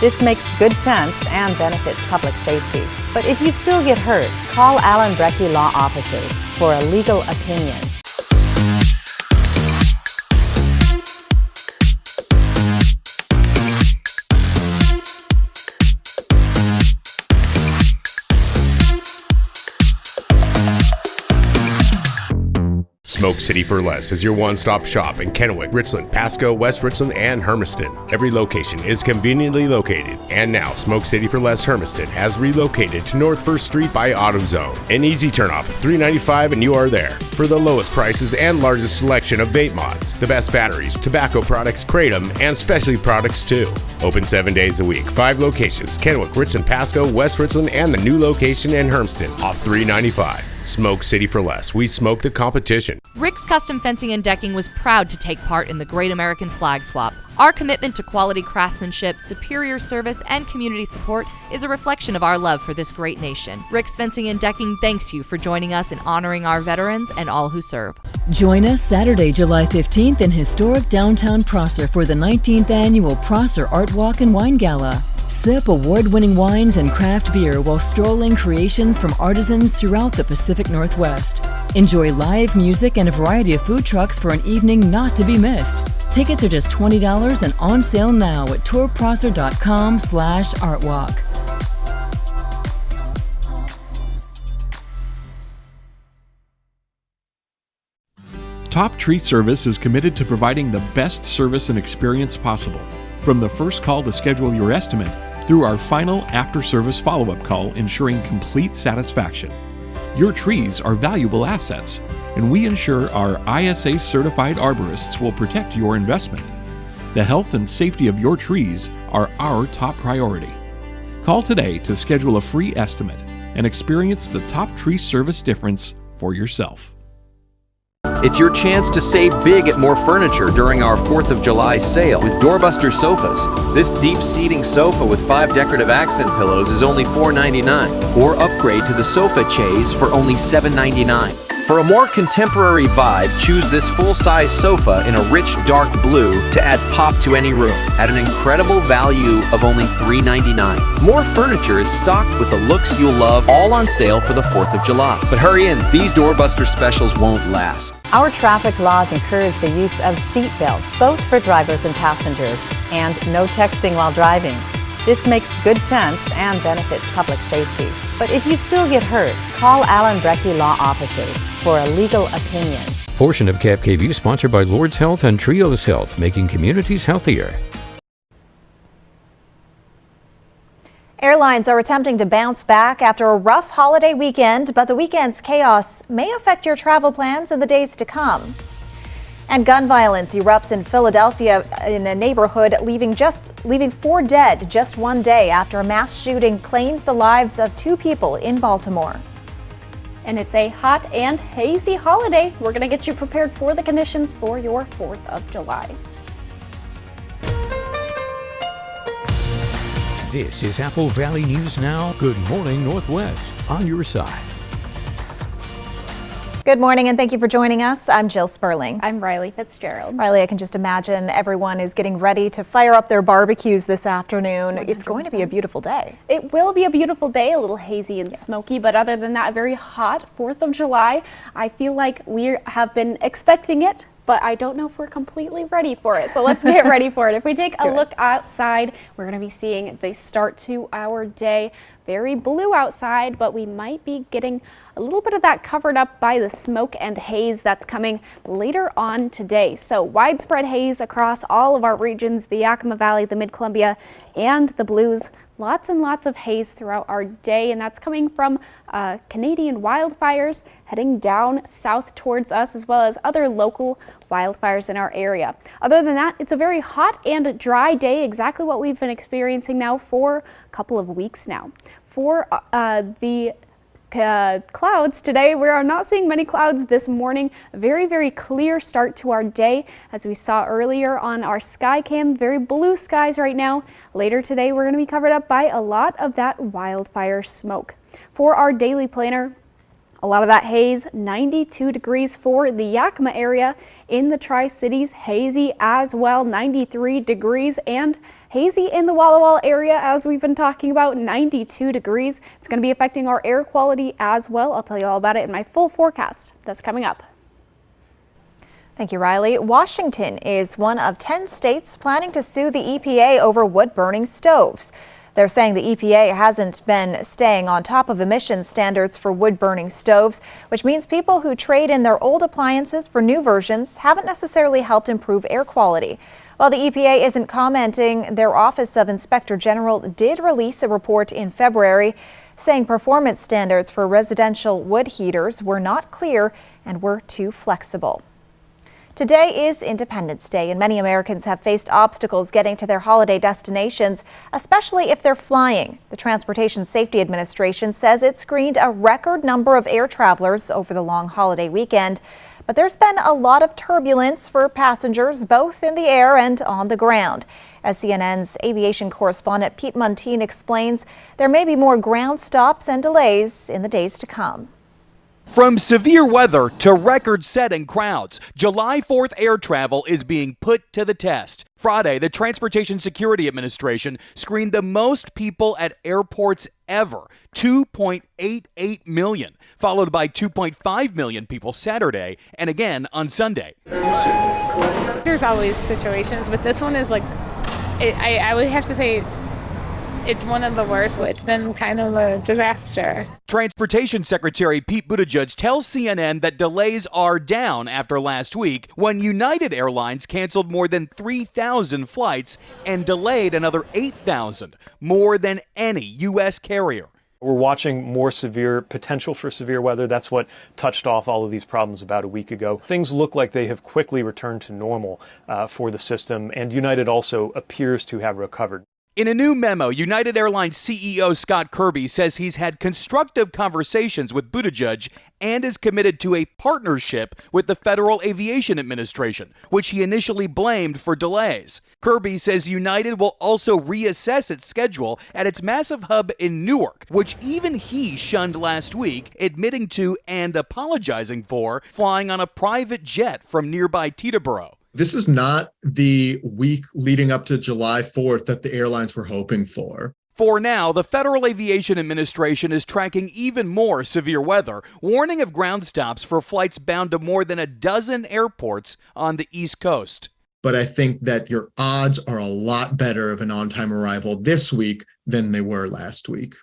Speaker 27: This makes good sense and benefits public safety. But if you still get hurt, call Allen Brecky Law Offices for a legal opinion.
Speaker 19: Smoke City for Less is your one-stop shop in Kennewick, Richland, Pasco, West Richland, and Hermiston. Every location is conveniently located. And now, Smoke City for Less Hermiston has relocated to North 1st Street by AutoZone. An easy turnoff, $3.95 and you are there. For the lowest prices and largest selection of vape mods, the best batteries, tobacco products, Kratom, and specialty products too. Open 7 days a week, 5 locations, Kennewick, Richland, Pasco, West Richland, and the new location in Hermiston, off $3.95. Smoke City for Less. We smoke the competition.
Speaker 21: Rick's Custom Fencing and Decking was proud to take part in the Great American Flag Swap. Our commitment to quality craftsmanship, superior service, and community support is a reflection of our love for this great nation. Rick's Fencing and Decking thanks you for joining us in honoring our veterans and all who serve.
Speaker 22: Join us Saturday, July 15th in historic downtown Prosser for the 19th annual Prosser Art Walk and Wine Gala. Sip award-winning wines and craft beer while strolling creations from artisans throughout the Pacific Northwest. Enjoy live music and a variety of food trucks for an evening not to be missed. Tickets are just $20 and on sale now at tourprosser.com/artwalk.
Speaker 4: Top Tree Service is committed to providing the best service and experience possible. From the first call to schedule your estimate, through our final after-service follow-up call ensuring complete satisfaction. Your trees are valuable assets, and we ensure our ISA-certified arborists will protect your investment. The health and safety of your trees are our top priority. Call today to schedule a free estimate and experience the Top Tree Service difference for yourself.
Speaker 5: It's your chance to save big at More Furniture during our 4th of July sale with Doorbuster Sofas. This deep seating sofa with 5 decorative accent pillows is only $4.99, or upgrade to the Sofa Chaise for only $7.99. For a more contemporary vibe, choose this full-size sofa in a rich dark blue to add pop to any room at an incredible value of only $3.99. More Furniture is stocked with the looks you'll love, all on sale for the 4th of July. But hurry in, these Doorbuster specials won't last.
Speaker 27: Our traffic laws encourage the use of seat belts, both for drivers and passengers, and no texting while driving. This makes good sense and benefits public safety. But if you still get hurt, call Allen Brecky Law Offices for a legal opinion.
Speaker 6: Portion of KFKV sponsored by Lord's Health and Trios Health, making communities healthier.
Speaker 2: Airlines are attempting to bounce back after a rough holiday weekend, but the weekend's chaos may affect your travel plans in the days to come. And gun violence erupts in Philadelphia in a neighborhood, leaving 4 dead just one day after a mass shooting claims the lives of 2 people in Baltimore.
Speaker 1: And it's a hot and hazy holiday. We're going to get you prepared for the conditions for your 4th of July.
Speaker 22: This is Apple Valley News Now. Good morning, Northwest. On your side.
Speaker 2: Good morning and thank you for joining us. I'm Jill Sperling.
Speaker 1: I'm Riley Fitzgerald.
Speaker 2: Riley, I can just imagine everyone is getting ready to fire up their barbecues this afternoon.
Speaker 1: 100%.
Speaker 2: It's going to be a beautiful day.
Speaker 1: It will be a beautiful day, a little hazy and smoky, but other than that, a very hot 4th of July. I feel like we have been expecting it, but I don't know if we're completely ready for it. So let's get ready for it. If we take a look outside, we're going to be seeing the start to our day. Very blue outside, but we might be getting a little bit of that covered up by the smoke and haze that's coming later on today. So widespread haze across all of our regions, the Yakima Valley, the Mid-Columbia, and the Blues. Lots and lots of haze throughout our day, and that's coming from Canadian wildfires heading down south towards us, as well as other local wildfires in our area. Other than that, it's a very hot and dry day, exactly what we've been experiencing now for a couple of weeks now. For the clouds today, we are not seeing many clouds this morning. A very, very clear start to our day, as we saw earlier on our sky cam. Very blue skies right now. Later today, we're going to be covered up by a lot of that wildfire smoke. For our daily planner, a lot of that haze, 92 degrees for the Yakima area. In the Tri-Cities, hazy as well, 93 degrees, and hazy in the Walla Walla area, as we've been talking about, 92 degrees. It's going to be affecting our air quality as well. I'll tell you all about it in my full forecast that's coming up.
Speaker 2: Thank you, Riley. Washington is one of 10 states planning to sue the EPA over wood-burning stoves. They're saying the EPA hasn't been staying on top of emissions standards for wood-burning stoves, which means people who trade in their old appliances for new versions haven't necessarily helped improve air quality. While the EPA isn't commenting, their Office of Inspector General did release a report in February saying performance standards for residential wood heaters were not clear and were too flexible. Today is Independence Day, and many Americans have faced obstacles getting to their holiday destinations, especially if they're flying. The Transportation Safety Administration says it screened a record number of air travelers over the long holiday weekend. But there's been a lot of turbulence for passengers, both in the air and on the ground. As CNN's aviation correspondent Pete Muntean explains, there may be more ground stops and delays in the days to come.
Speaker 7: From severe weather to record-setting crowds, July 4th air travel is being put to the test. Friday, the Transportation Security Administration screened the most people at airports ever, 2.88 million, followed by 2.5 million people Saturday and again on Sunday.
Speaker 8: There's always situations, but this one is like, I would have to say it's one of the worst. It's been kind of a disaster.
Speaker 7: Transportation Secretary Pete Buttigieg tells CNN that delays are down after last week when United Airlines canceled more than 3,000 flights and delayed another 8,000, more than any U.S. carrier.
Speaker 9: We're watching more potential for severe weather. That's what touched off all of these problems about a week ago. Things look like they have quickly returned to normal for the system, and United also appears to have recovered.
Speaker 7: In a new memo, United Airlines CEO Scott Kirby says he's had constructive conversations with Buttigieg and is committed to a partnership with the Federal Aviation Administration, which he initially blamed for delays. Kirby says United will also reassess its schedule at its massive hub in Newark, which even he shunned last week, admitting to and apologizing for flying on a private jet from nearby Teterboro.
Speaker 20: This is not the week leading up to July 4th that the airlines were hoping for.
Speaker 7: For now, the Federal Aviation Administration is tracking even more severe weather, warning of ground stops for flights bound to more than a dozen airports on the East Coast.
Speaker 20: But I think that your odds are a lot better of an on-time arrival this week than they were last week.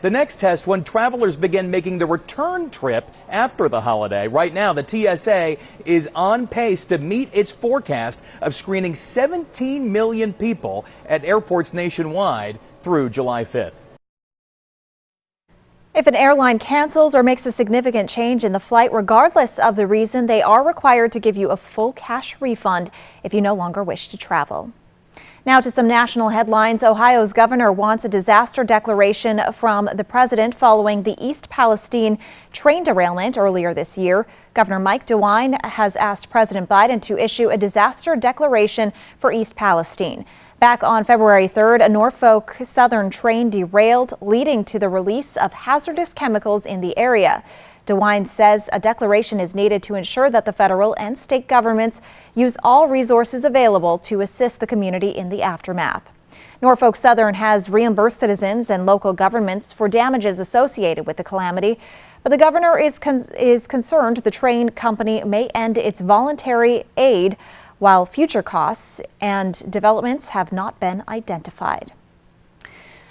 Speaker 7: The next test when travelers begin making the return trip after the holiday. Right now, the TSA is on pace to meet its forecast of screening 17 million people at airports nationwide through July 5th.
Speaker 2: If an airline cancels or makes a significant change in the flight, regardless of the reason, they are required to give you a full cash refund if you no longer wish to travel. Now to some national headlines. Ohio's governor wants a disaster declaration from the president following the East Palestine train derailment earlier this year. Governor Mike DeWine has asked President Biden to issue a disaster declaration for East Palestine. Back on February 3rd, a Norfolk Southern train derailed, leading to the release of hazardous chemicals in the area. DeWine says a declaration is needed to ensure that the federal and state governments use all resources available to assist the community in the aftermath. Norfolk Southern has reimbursed citizens and local governments for damages associated with the calamity, but the governor is concerned the train company may end its voluntary aid while future costs and developments have not been identified.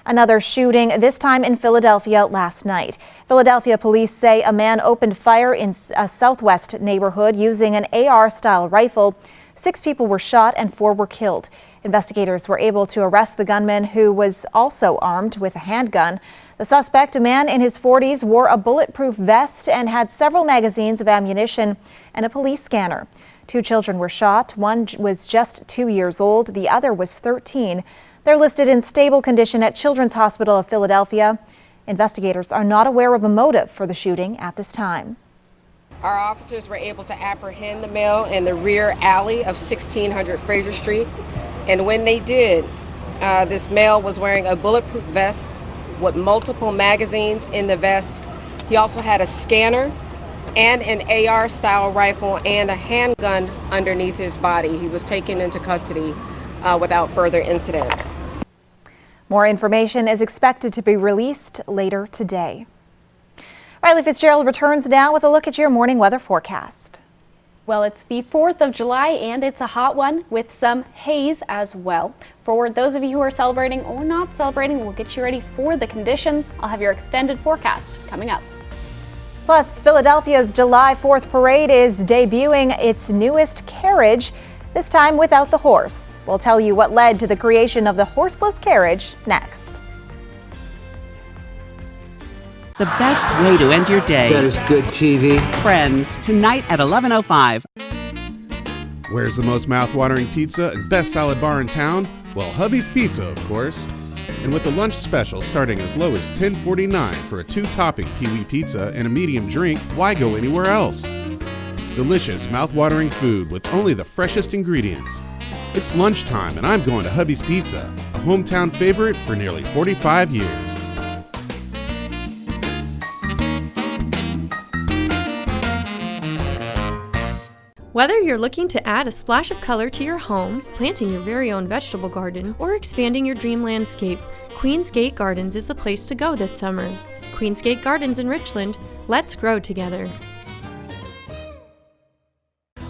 Speaker 2: Another shooting, this time in Philadelphia last night. Philadelphia police say a man opened fire in a southwest neighborhood using an AR-style rifle. 6 people were shot and 4 were killed. Investigators were able to arrest the gunman, who was also armed with a handgun. The suspect, a man in his 40s, wore a bulletproof vest and had several magazines of ammunition and a police scanner. 2 children were shot. One was just 2 years old. The other was 13. They're listed in stable condition at Children's Hospital of Philadelphia. Investigators are not aware of a motive for the shooting at this time.
Speaker 23: Our officers were able to apprehend the male in the rear alley of 1600 Fraser Street. And when they did, this male was wearing a bulletproof vest with multiple magazines in the vest. He also had a scanner and an AR-style rifle and a handgun underneath his body. He was taken into custody without further incident.
Speaker 2: More information is expected to be released later today. Riley Fitzgerald returns now with a look at your morning weather forecast.
Speaker 1: Well, it's the 4th of July and it's a hot one with some haze as well. For those of you who are celebrating or not celebrating, we'll get you ready for the conditions. I'll have your extended forecast coming up.
Speaker 2: Plus, Philadelphia's July 4th parade is debuting its newest carriage, this time without the horse. We'll tell you what led to the creation of the horseless carriage next.
Speaker 24: The best way to end your day.
Speaker 25: That is good TV.
Speaker 24: Friends, tonight at 11:05.
Speaker 26: Where's the most mouth-watering pizza and best salad bar in town? Well, Hubby's Pizza, of course. And with a lunch special starting as low as $10.49 for a 2-topping Pee-wee pizza and a medium drink, why go anywhere else? Delicious, mouth-watering food with only the freshest ingredients. It's lunchtime and I'm going to Hubby's Pizza, a hometown favorite for nearly 45 years.
Speaker 3: Whether you're looking to add a splash of color to your home, planting your very own vegetable garden, or expanding your dream landscape, Queen's Gate Gardens is the place to go this summer. Queen's Gate Gardens in Richland, let's grow together.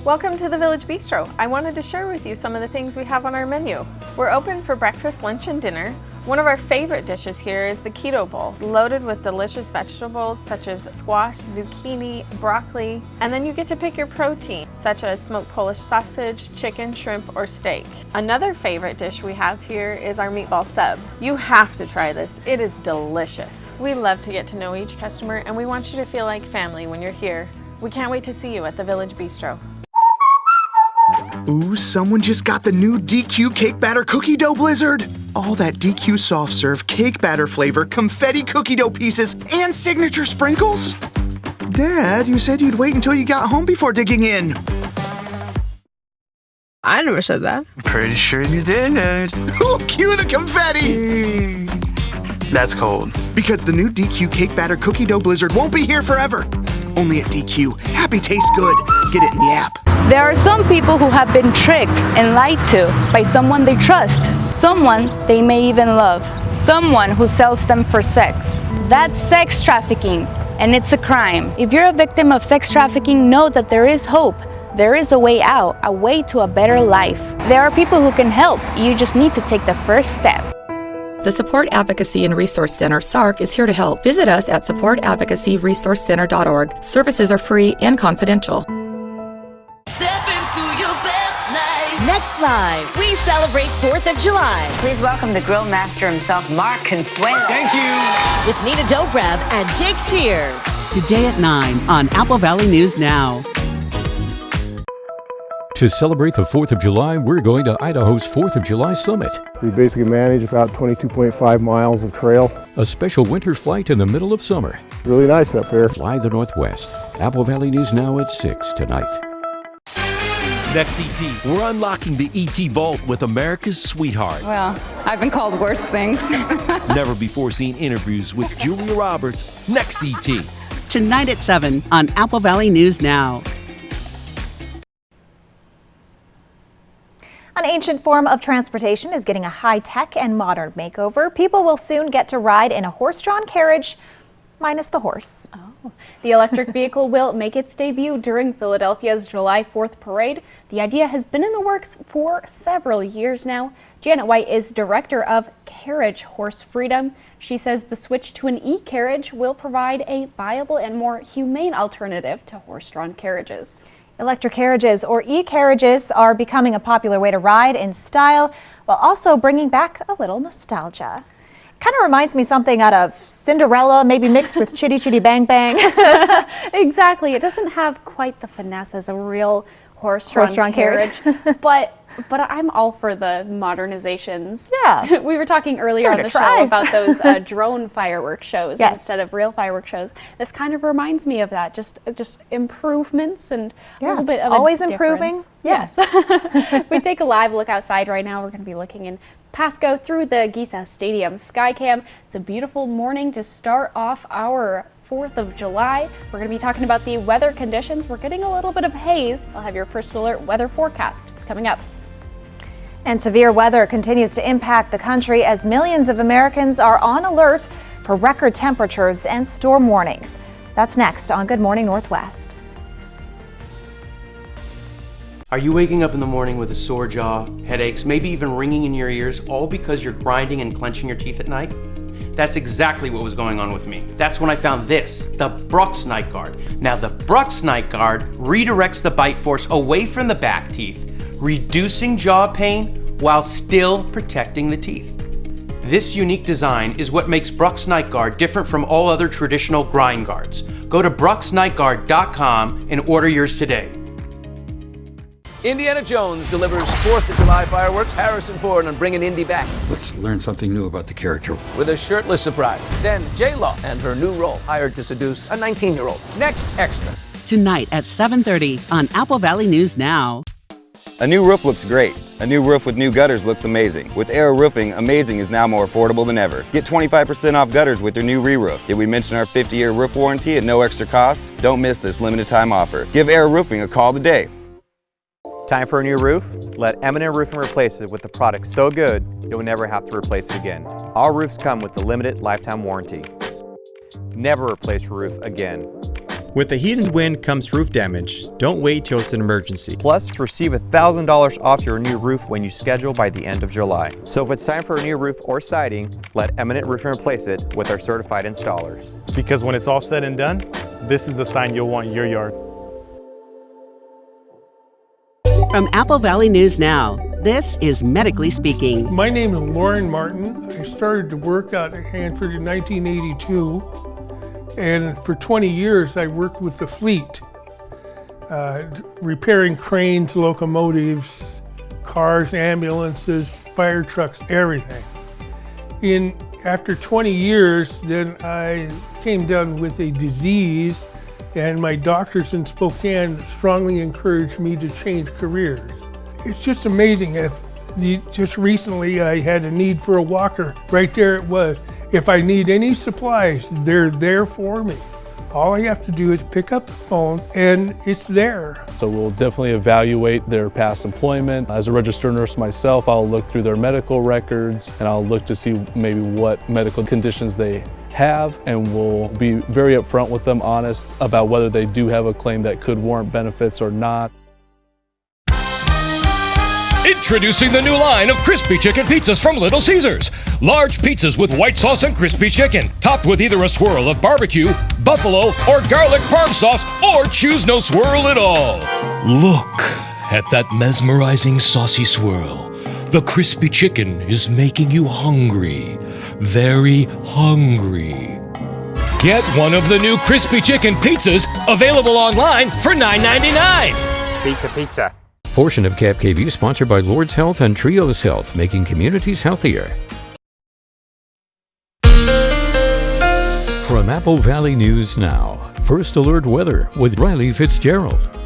Speaker 10: Welcome to the Village Bistro. I wanted to share with you some of the things we have on our menu. We're open for breakfast, lunch, and dinner. One of our favorite dishes here is the Keto Bowl. It's loaded with delicious vegetables such as squash, zucchini, broccoli, and then you get to pick your protein, such as smoked Polish sausage, chicken, shrimp, or steak. Another favorite dish we have here is our meatball sub. You have to try this. It is delicious. We love to get to know each customer, and we want you to feel like family when you're here. We can't wait to see you at the Village Bistro.
Speaker 11: Ooh, someone just got the new DQ Cake Batter Cookie Dough Blizzard. All that DQ soft serve cake batter flavor, confetti cookie dough pieces, and signature sprinkles? Dad, you said you'd wait until you got home before digging in.
Speaker 12: I never said that.
Speaker 11: Pretty sure you didn't. Cue the confetti! That's cold. Because the new DQ Cake Batter Cookie Dough Blizzard won't be here forever. Only at DQ. Happy tastes good. Get it in the app.
Speaker 13: There are some people who have been tricked and lied to by someone they trust, someone they may even love, someone who sells them for sex. That's sex trafficking, and it's a crime. If you're a victim of sex trafficking, know that there is hope. There is a way out, a way to a better life. There are people who can help. You just need to take the first step.
Speaker 15: The Support Advocacy and Resource Center, SARC, is here to help. Visit us at supportadvocacyresourcecenter.org. Services are free and confidential.
Speaker 16: Next Live, we celebrate 4th of July.
Speaker 25: Please welcome the grill master himself, Mark Consuelo.
Speaker 11: Thank you.
Speaker 16: With Nina Dobrev and Jake Shears.
Speaker 24: Today at 9 on Apple Valley News Now.
Speaker 6: To celebrate the 4th of July, we're going to Idaho's 4th of July Summit.
Speaker 29: We basically manage about 22.5 miles of trail.
Speaker 6: A special winter flight in the middle of summer.
Speaker 29: Really nice up here.
Speaker 6: Fly the Northwest. Apple Valley News Now at 6 tonight.
Speaker 30: Next ET, we're unlocking the ET Vault with America's sweetheart.
Speaker 31: Well, I've been called worse things.
Speaker 30: Never before seen interviews with Julia Roberts. Next ET.
Speaker 24: Tonight at 7 on Apple Valley News Now.
Speaker 2: An ancient form of transportation is getting a high-tech and modern makeover. People will soon get to ride in a horse-drawn carriage, minus the horse.
Speaker 1: Oh. The electric vehicle will make its debut during Philadelphia's July 4th parade. The idea has been in the works for several years now. Janet White is director of Carriage Horse Freedom. She says the switch to an e-carriage will provide a viable and more humane alternative to horse-drawn carriages.
Speaker 2: Electric carriages, or e-carriages, are becoming a popular way to ride in style, while also bringing back a little nostalgia. Kind of reminds me something out of Cinderella, maybe mixed with Chitty Chitty Bang Bang.
Speaker 1: Exactly. It doesn't have quite the finesse as a real horse-drawn carriage, but I'm all for the modernizations.
Speaker 2: Yeah.
Speaker 1: We were talking earlier on the show about those drone fireworks shows instead of real fireworks shows. This kind of reminds me of that, just improvements and a little bit of
Speaker 2: always
Speaker 1: a
Speaker 2: improving.
Speaker 1: Yes. We take a live look outside right now. We're going to be looking in Pasco through the Giza Stadium Skycam. It's a beautiful morning to start off our 4th of July. We're going to be talking about the weather conditions. We're getting a little bit of haze. I'll have your first alert weather forecast coming up.
Speaker 2: And severe weather continues to impact the country as millions of Americans are on alert for record temperatures and storm warnings. That's next on Good Morning Northwest.
Speaker 32: Are you waking up in the morning with a sore jaw, headaches, maybe even ringing in your ears, all because you're grinding and clenching your teeth at night? That's exactly what was going on with me. That's when I found this, the Brux Night Guard. Now the Brux Night Guard redirects the bite force away from the back teeth, reducing jaw pain while still protecting the teeth. This unique design is what makes Brux Night Guard different from all other traditional grind guards. Go to BruxNightGuard.com and order yours today.
Speaker 33: Indiana Jones delivers 4th of July fireworks. Harrison Ford on bringing Indy back
Speaker 34: Let's learn something new about the character.
Speaker 33: with a shirtless surprise. Then J-Lo and her new role, hired to seduce a 19-year-old. Next Extra.
Speaker 24: Tonight at 7:30 on Apple Valley News Now.
Speaker 35: A new roof looks great. A new roof with new gutters looks amazing. With Arrow Roofing, amazing is now more affordable than ever. Get 25% off gutters with their new re-roof. Did we mention our 50-year roof warranty at no extra cost? Don't miss this limited time offer. Give Arrow Roofing a call today.
Speaker 4: Time for a new roof? Let Eminent Roofing replace it with a product so good you'll never have to replace it again. All roofs come with the limited lifetime warranty. Never replace your roof again.
Speaker 5: With a heat and wind comes roof damage. Don't wait till it's an emergency.
Speaker 4: Plus, receive $1,000 off your new roof when you schedule by the end of July. So if it's time for a new roof or siding, let Eminent Roofing replace it with our certified installers.
Speaker 7: Because when it's all said and done, this is the sign you'll want in your yard.
Speaker 24: From Apple Valley News Now, this is Medically Speaking.
Speaker 8: My name is Lauren Martin. I started to work out at Hanford in 1982, and for 20 years I worked with the fleet, repairing cranes, locomotives, cars, ambulances, fire trucks, everything. After 20 years, then I came down with a disease, and my doctors in Spokane strongly encouraged me to change careers. It's just amazing. Just recently I had a need for a walker. Right there it was. If I need any supplies, they're there for me. All I have to do is pick up the phone and it's there.
Speaker 9: So we'll definitely evaluate their past employment. As a registered nurse myself, I'll look through their medical records and I'll look to see maybe what medical conditions they have, and we'll be very upfront with them, honest about whether they do have a claim that could warrant benefits or not.
Speaker 12: Introducing the new line of crispy chicken pizzas from Little Caesars. Large pizzas with white sauce and crispy chicken, topped with either a swirl of barbecue, buffalo, or garlic parm sauce, or choose no swirl at all.
Speaker 14: Look at that mesmerizing saucy swirl. The crispy chicken is making you hungry. Very hungry.
Speaker 12: Get one of the new crispy chicken pizzas, available online for $9.99.
Speaker 17: Pizza, pizza.
Speaker 6: Portion of Cap KVU sponsored by Lord's Health and Trios Health, making communities healthier. From Apple Valley News Now, First Alert Weather with Riley Fitzgerald.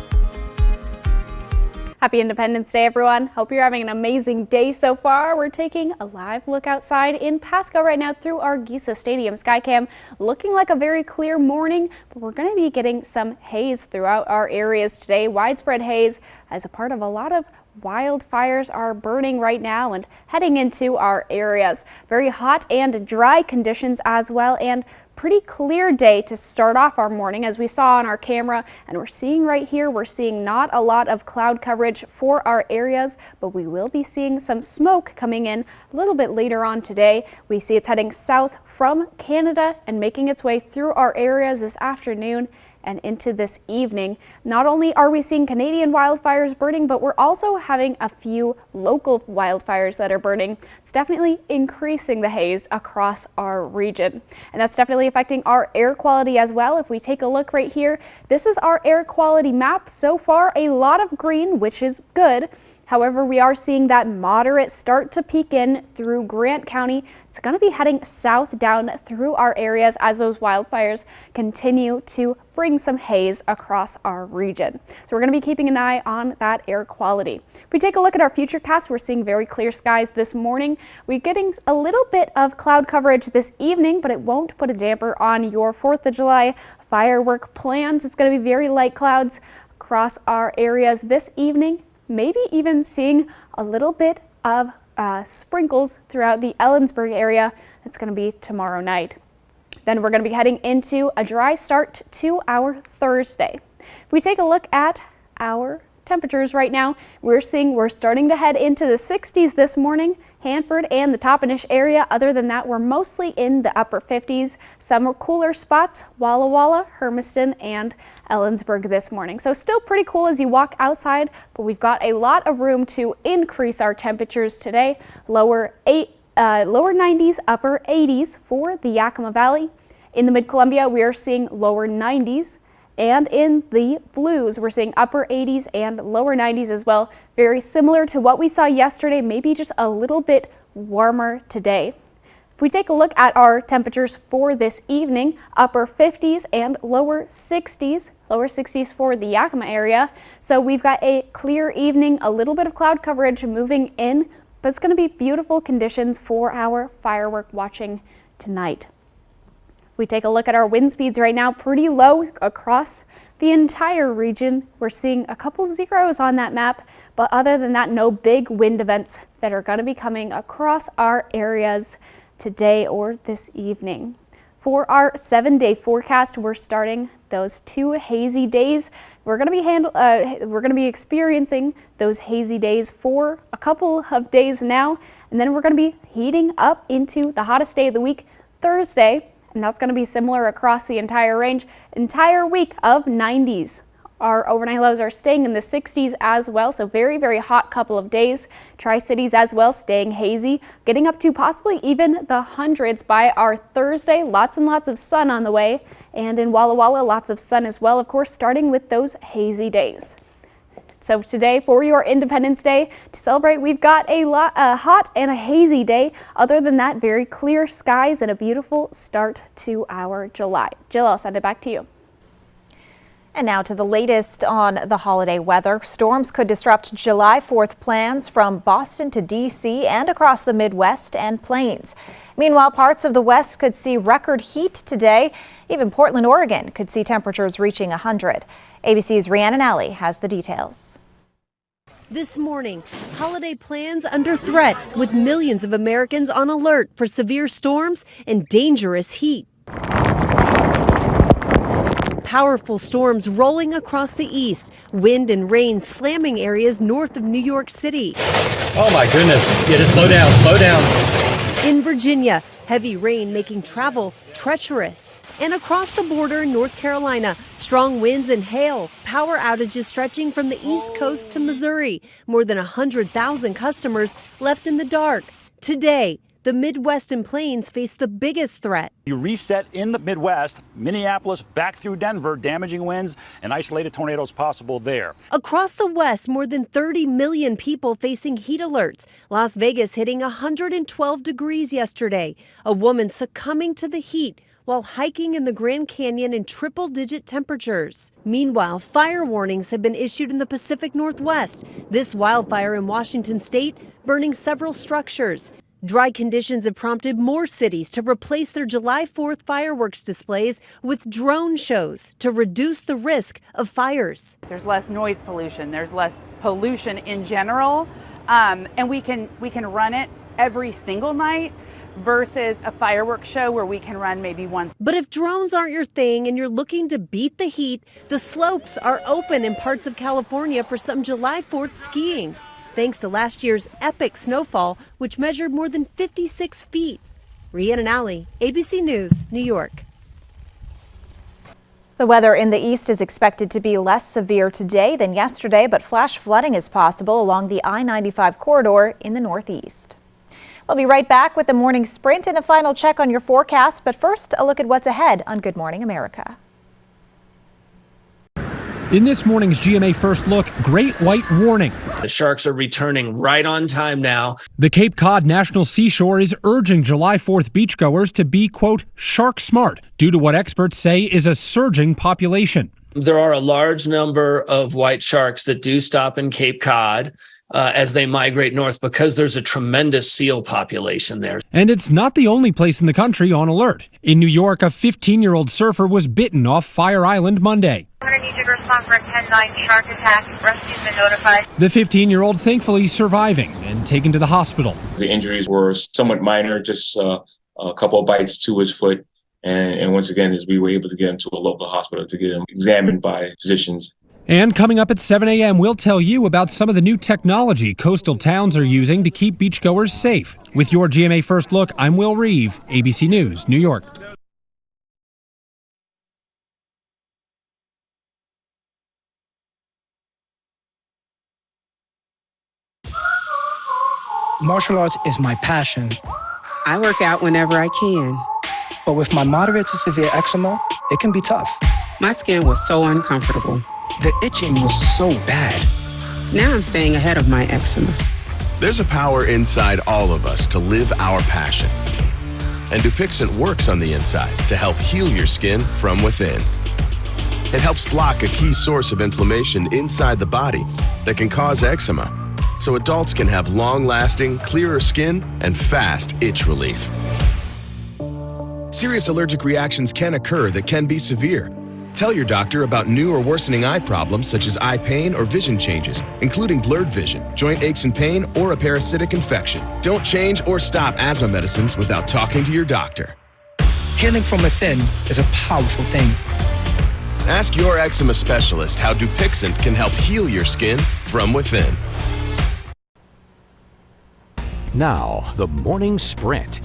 Speaker 1: Happy Independence Day, everyone. Hope you're having an amazing day so far. We're taking a live look outside in Pasco right now through our Giza Stadium Skycam. Looking like a very clear morning, but we're going to be getting some haze throughout our areas today. Widespread haze as a part of a lot of wildfires are burning right now and heading into our areas. Very hot and dry conditions as well, and pretty clear day to start off our morning as we saw on our camera, and we're seeing right here, we're seeing not a lot of cloud coverage for our areas, but we will be seeing some smoke coming in a little bit later on today. We see it's heading south from Canada and making its way through our areas this afternoon and into this evening. Not only are we seeing Canadian wildfires burning, but we're also having a few local wildfires that are burning. It's definitely increasing the haze across our region. And that's definitely affecting our air quality as well. If we take a look right here, this is our air quality map. So far, a lot of green, which is good. However, we are seeing that moderate start to peak in through Grant County. It's going to be heading south down through our areas as those wildfires continue to bring some haze across our region. So we're going to be keeping an eye on that air quality. If we take a look at our futurecast, we're seeing very clear skies this morning. We're getting a little bit of cloud coverage this evening, but it won't put a damper on your 4th of July firework plans. It's going to be very light clouds across our areas this evening. Maybe even seeing a little bit of sprinkles throughout the Ellensburg area. It's going to be tomorrow night. Then we're going to be heading into a dry start to our Thursday. If we take a look at our temperatures right now, we're starting to head into the 60s this morning. Hanford and the Toppenish area. Other than that, we're mostly in the upper 50s. Some cooler spots, Walla Walla, Hermiston, and Ellensburg this morning. So still pretty cool as you walk outside, but we've got a lot of room to increase our temperatures today. Lower 90s, upper 80s for the Yakima Valley. In the Mid-Columbia, we are seeing lower 90s. And in the Blues, we're seeing upper 80s and lower 90s as well. Very similar to what we saw yesterday, maybe just a little bit warmer today. If we take a look at our temperatures for this evening, upper 50s and lower 60s for the Yakima area. So we've got a clear evening, a little bit of cloud coverage moving in, but it's going to be beautiful conditions for our firework watching tonight. We take a look at our wind speeds right now, pretty low across the entire region. We're seeing a couple zeros on that map, but other than that, no big wind events that are going to be coming across our areas today or this evening. For our 7-day forecast, we're starting those 2 hazy days. We're going to be experiencing those hazy days for a couple of days now, and then we're going to be heating up into the hottest day of the week, Thursday, and that's going to be similar across the entire range. Entire week of 90s. Our overnight lows are staying in the 60s as well, so very, very hot couple of days. Tri-Cities as well, staying hazy, getting up to possibly even the hundreds by our Thursday. Lots and lots of sun on the way, and in Walla Walla, lots of sun as well, of course, starting with those hazy days. So today, for your Independence Day, to celebrate, we've got a hot and a hazy day. Other than that, very clear skies and a beautiful start to our July. Jill, I'll send it back to you.
Speaker 2: And now to the latest on the holiday weather. Storms could disrupt July 4th plans from Boston to D.C. and across the Midwest and Plains. Meanwhile, parts of the West could see record heat today. Even Portland, Oregon could see temperatures reaching 100. ABC's Rhiannon Alley has the details.
Speaker 3: This morning, holiday plans under threat with millions of Americans on alert for severe storms and dangerous heat. Powerful storms rolling across the east, wind and rain slamming areas north of New York City.
Speaker 10: Oh my goodness, get it, slow down, slow down.
Speaker 3: In Virginia, heavy rain making travel treacherous. And across the border in North Carolina, strong winds and hail, power outages stretching from the East Coast to Missouri. More than 100,000 customers left in the dark. Today, the Midwest and Plains face the biggest threat.
Speaker 13: You reset in the Midwest, Minneapolis back through Denver, damaging winds and isolated tornadoes possible there.
Speaker 3: Across the West, more than 30 million people facing heat alerts. Las Vegas hitting 112 degrees yesterday. A woman succumbing to the heat while hiking in the Grand Canyon in triple-digit temperatures. Meanwhile, fire warnings have been issued in the Pacific Northwest. This wildfire in Washington state burning several structures. Dry conditions have prompted more cities to replace their July 4th fireworks displays with drone shows to reduce the risk of fires.
Speaker 15: There's less noise pollution, there's less pollution in general, and we can run it every single night versus a fireworks show where we can run maybe once.
Speaker 3: But if drones aren't your thing and you're looking to beat the heat, the slopes are open in parts of California for some July 4th skiing, thanks to last year's epic snowfall, which measured more than 56 feet. Rhiannon Alley, ABC News, New York.
Speaker 2: The weather in the east is expected to be less severe today than yesterday, but flash flooding is possible along the I-95 corridor in the northeast. We'll be right back with the morning sprint and a final check on your forecast, but first, a look at what's ahead on Good Morning America.
Speaker 17: In this morning's GMA First Look, great white warning.
Speaker 18: The sharks are returning right on time now.
Speaker 17: The Cape Cod National Seashore is urging July 4th beachgoers to be, quote, shark smart, due to what experts say is a surging population.
Speaker 18: There are a large number of white sharks that do stop in Cape Cod as they migrate north because there's a tremendous seal population there.
Speaker 17: And it's not the only place in the country on alert. In New York, a 15-year-old surfer was bitten off Fire Island Monday.
Speaker 19: I'm going to need you to respond for a 10-9 shark attack. Rescue's been notified.
Speaker 17: The 15-year-old thankfully surviving and taken to the hospital.
Speaker 20: The injuries were somewhat minor, just a couple of bites to his foot. And once again, as we were able to get him to a local hospital to get him examined by physicians.
Speaker 17: And coming up at 7 a.m., we'll tell you about some of the new technology coastal towns are using to keep beachgoers safe. With your GMA First Look, I'm Will Reeve, ABC News, New York.
Speaker 21: Martial arts is my passion.
Speaker 22: I work out whenever I can.
Speaker 21: But with my moderate to severe eczema, it can be tough.
Speaker 22: My skin was so uncomfortable.
Speaker 21: The itching was so bad.
Speaker 22: Now I'm staying ahead of my eczema.
Speaker 23: There's a power inside all of us to live our passion. And Dupixent works on the inside to help heal your skin from within. It helps block a key source of inflammation inside the body that can cause eczema, so adults can have long-lasting, clearer skin and fast itch relief. Serious allergic reactions can occur that can be severe. Tell your doctor about new or worsening eye problems such as eye pain or vision changes, including blurred vision, joint aches and pain, or a parasitic infection. Don't change or stop asthma medicines without talking to your doctor.
Speaker 21: Healing from within is a powerful thing.
Speaker 23: Ask your eczema specialist how Dupixent can help heal your skin from within.
Speaker 4: Now, the morning sprint.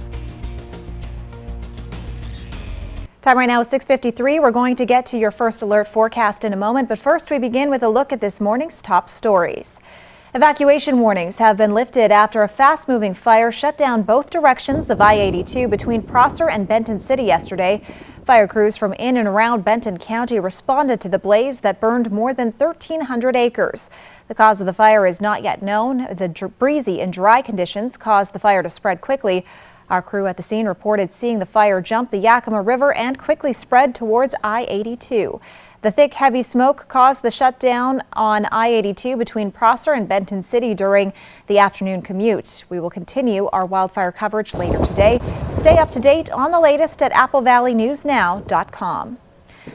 Speaker 2: Time right now is 6:53. We're going to get to your first alert forecast in a moment, but first we begin with a look at this morning's top stories. Evacuation warnings have been lifted after a fast-moving fire shut down both directions of I-82 between Prosser and Benton City yesterday. Fire crews from in and around Benton County responded to the blaze that burned more than 1,300 acres. The cause of the fire is not yet known. The breezy and dry conditions caused the fire to spread quickly. Our crew at the scene reported seeing the fire jump the Yakima River and quickly spread towards I-82. The thick, heavy smoke caused the shutdown on I-82 between Prosser and Benton City during the afternoon commute. We will continue our wildfire coverage later today. Stay up to date on the latest at AppleValleyNewsNow.com.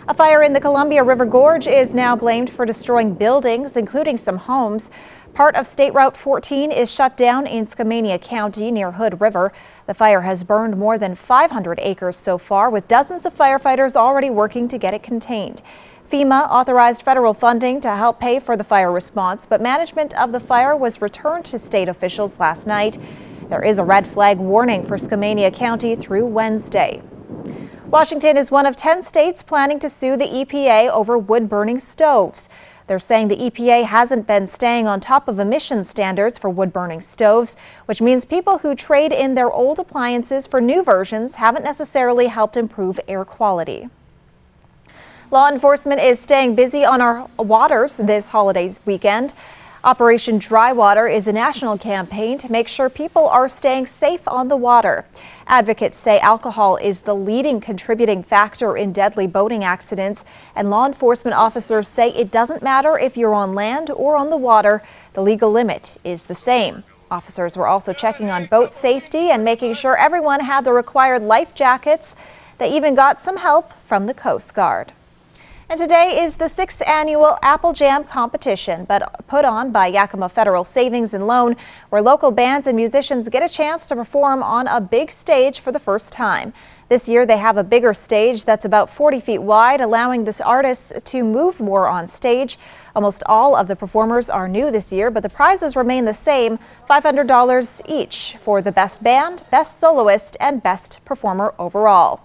Speaker 2: A fire in the Columbia River Gorge is now blamed for destroying buildings, including some homes. Part of State Route 14 is shut down in Skamania County near Hood River. The fire has burned more than 500 acres so far, with dozens of firefighters already working to get it contained. FEMA authorized federal funding to help pay for the fire response, but management of the fire was returned to state officials last night. There is a red flag warning for Skamania County through Wednesday. Washington is one of 10 states planning to sue the EPA over wood-burning stoves. They're saying the EPA hasn't been staying on top of emission standards for wood-burning stoves, which means people who trade in their old appliances for new versions haven't necessarily helped improve air quality. Law enforcement is staying busy on our waters this holiday weekend. Operation Dry Water is a national campaign to make sure people are staying safe on the water. Advocates say alcohol is the leading contributing factor in deadly boating accidents, and law enforcement officers say it doesn't matter if you're on land or on the water, the legal limit is the same. Officers were also checking on boat safety and making sure everyone had the required life jackets. They even got some help from the Coast Guard. And today is the 6th annual Apple Jam competition, but put on by Yakima Federal Savings and Loan, where local bands and musicians get a chance to perform on a big stage for the first time. This year they have a bigger stage that's about 40 feet wide, allowing the artists to move more on stage. Almost all of the performers are new this year, but the prizes remain the same, $500 each for the best band, best soloist, and best performer overall.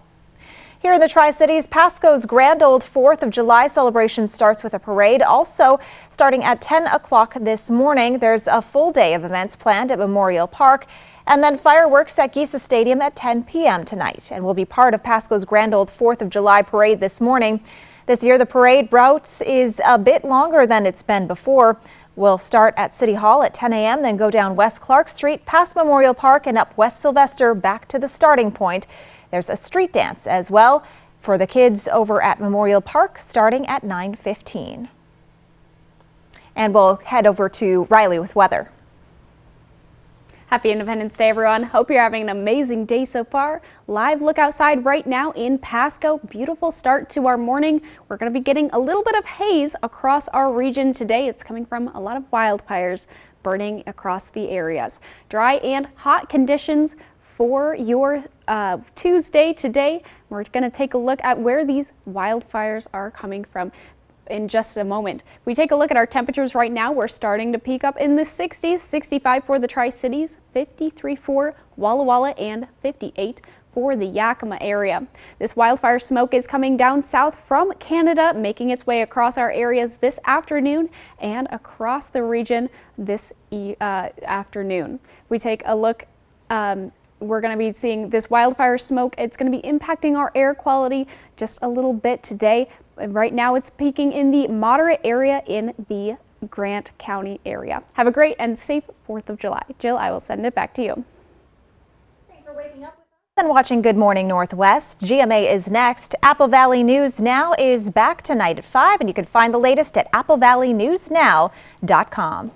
Speaker 2: Here in the Tri-Cities, Pasco's grand old 4th of July celebration starts with a parade. Also, starting at 10 o'clock this morning, there's a full day of events planned at Memorial Park, and then fireworks at Gisa Stadium at 10 p.m. tonight, and will be part of Pasco's grand old 4th of July parade this morning. This year, the parade route is a bit longer than it's been before. We'll start at City Hall at 10 a.m., then go down West Clark Street, past Memorial Park, and up West Sylvester back to the starting point. There's a street dance as well for the kids over at Memorial Park starting at 9:15. And we'll head over to Riley with weather.
Speaker 1: Happy Independence Day, everyone. Hope you're having an amazing day so far. Live look outside right now in Pasco. Beautiful start to our morning. We're going to be getting a little bit of haze across our region today. It's coming from a lot of wildfires burning across the areas. Dry and hot conditions for your Tuesday today. We're going to take a look at where these wildfires are coming from in just a moment. If we take a look at our temperatures right now, we're starting to peak up in the 60s, 65 for the Tri-Cities, 53 for Walla Walla, and 58 for the Yakima area. This wildfire smoke is coming down south from Canada, making its way across our areas this afternoon and across the region this afternoon. If we take a look, we're going to be seeing this wildfire smoke. It's going to be impacting our air quality just a little bit today. Right now it's peaking in the moderate area in the Grant County area. Have a great and safe 4th of July. Jill, I will send it back to you.
Speaker 2: Thanks for waking up with us and watching Good Morning Northwest. GMA is next. Apple Valley News Now is back tonight at 5, and you can find the latest at AppleValleyNewsNow.com.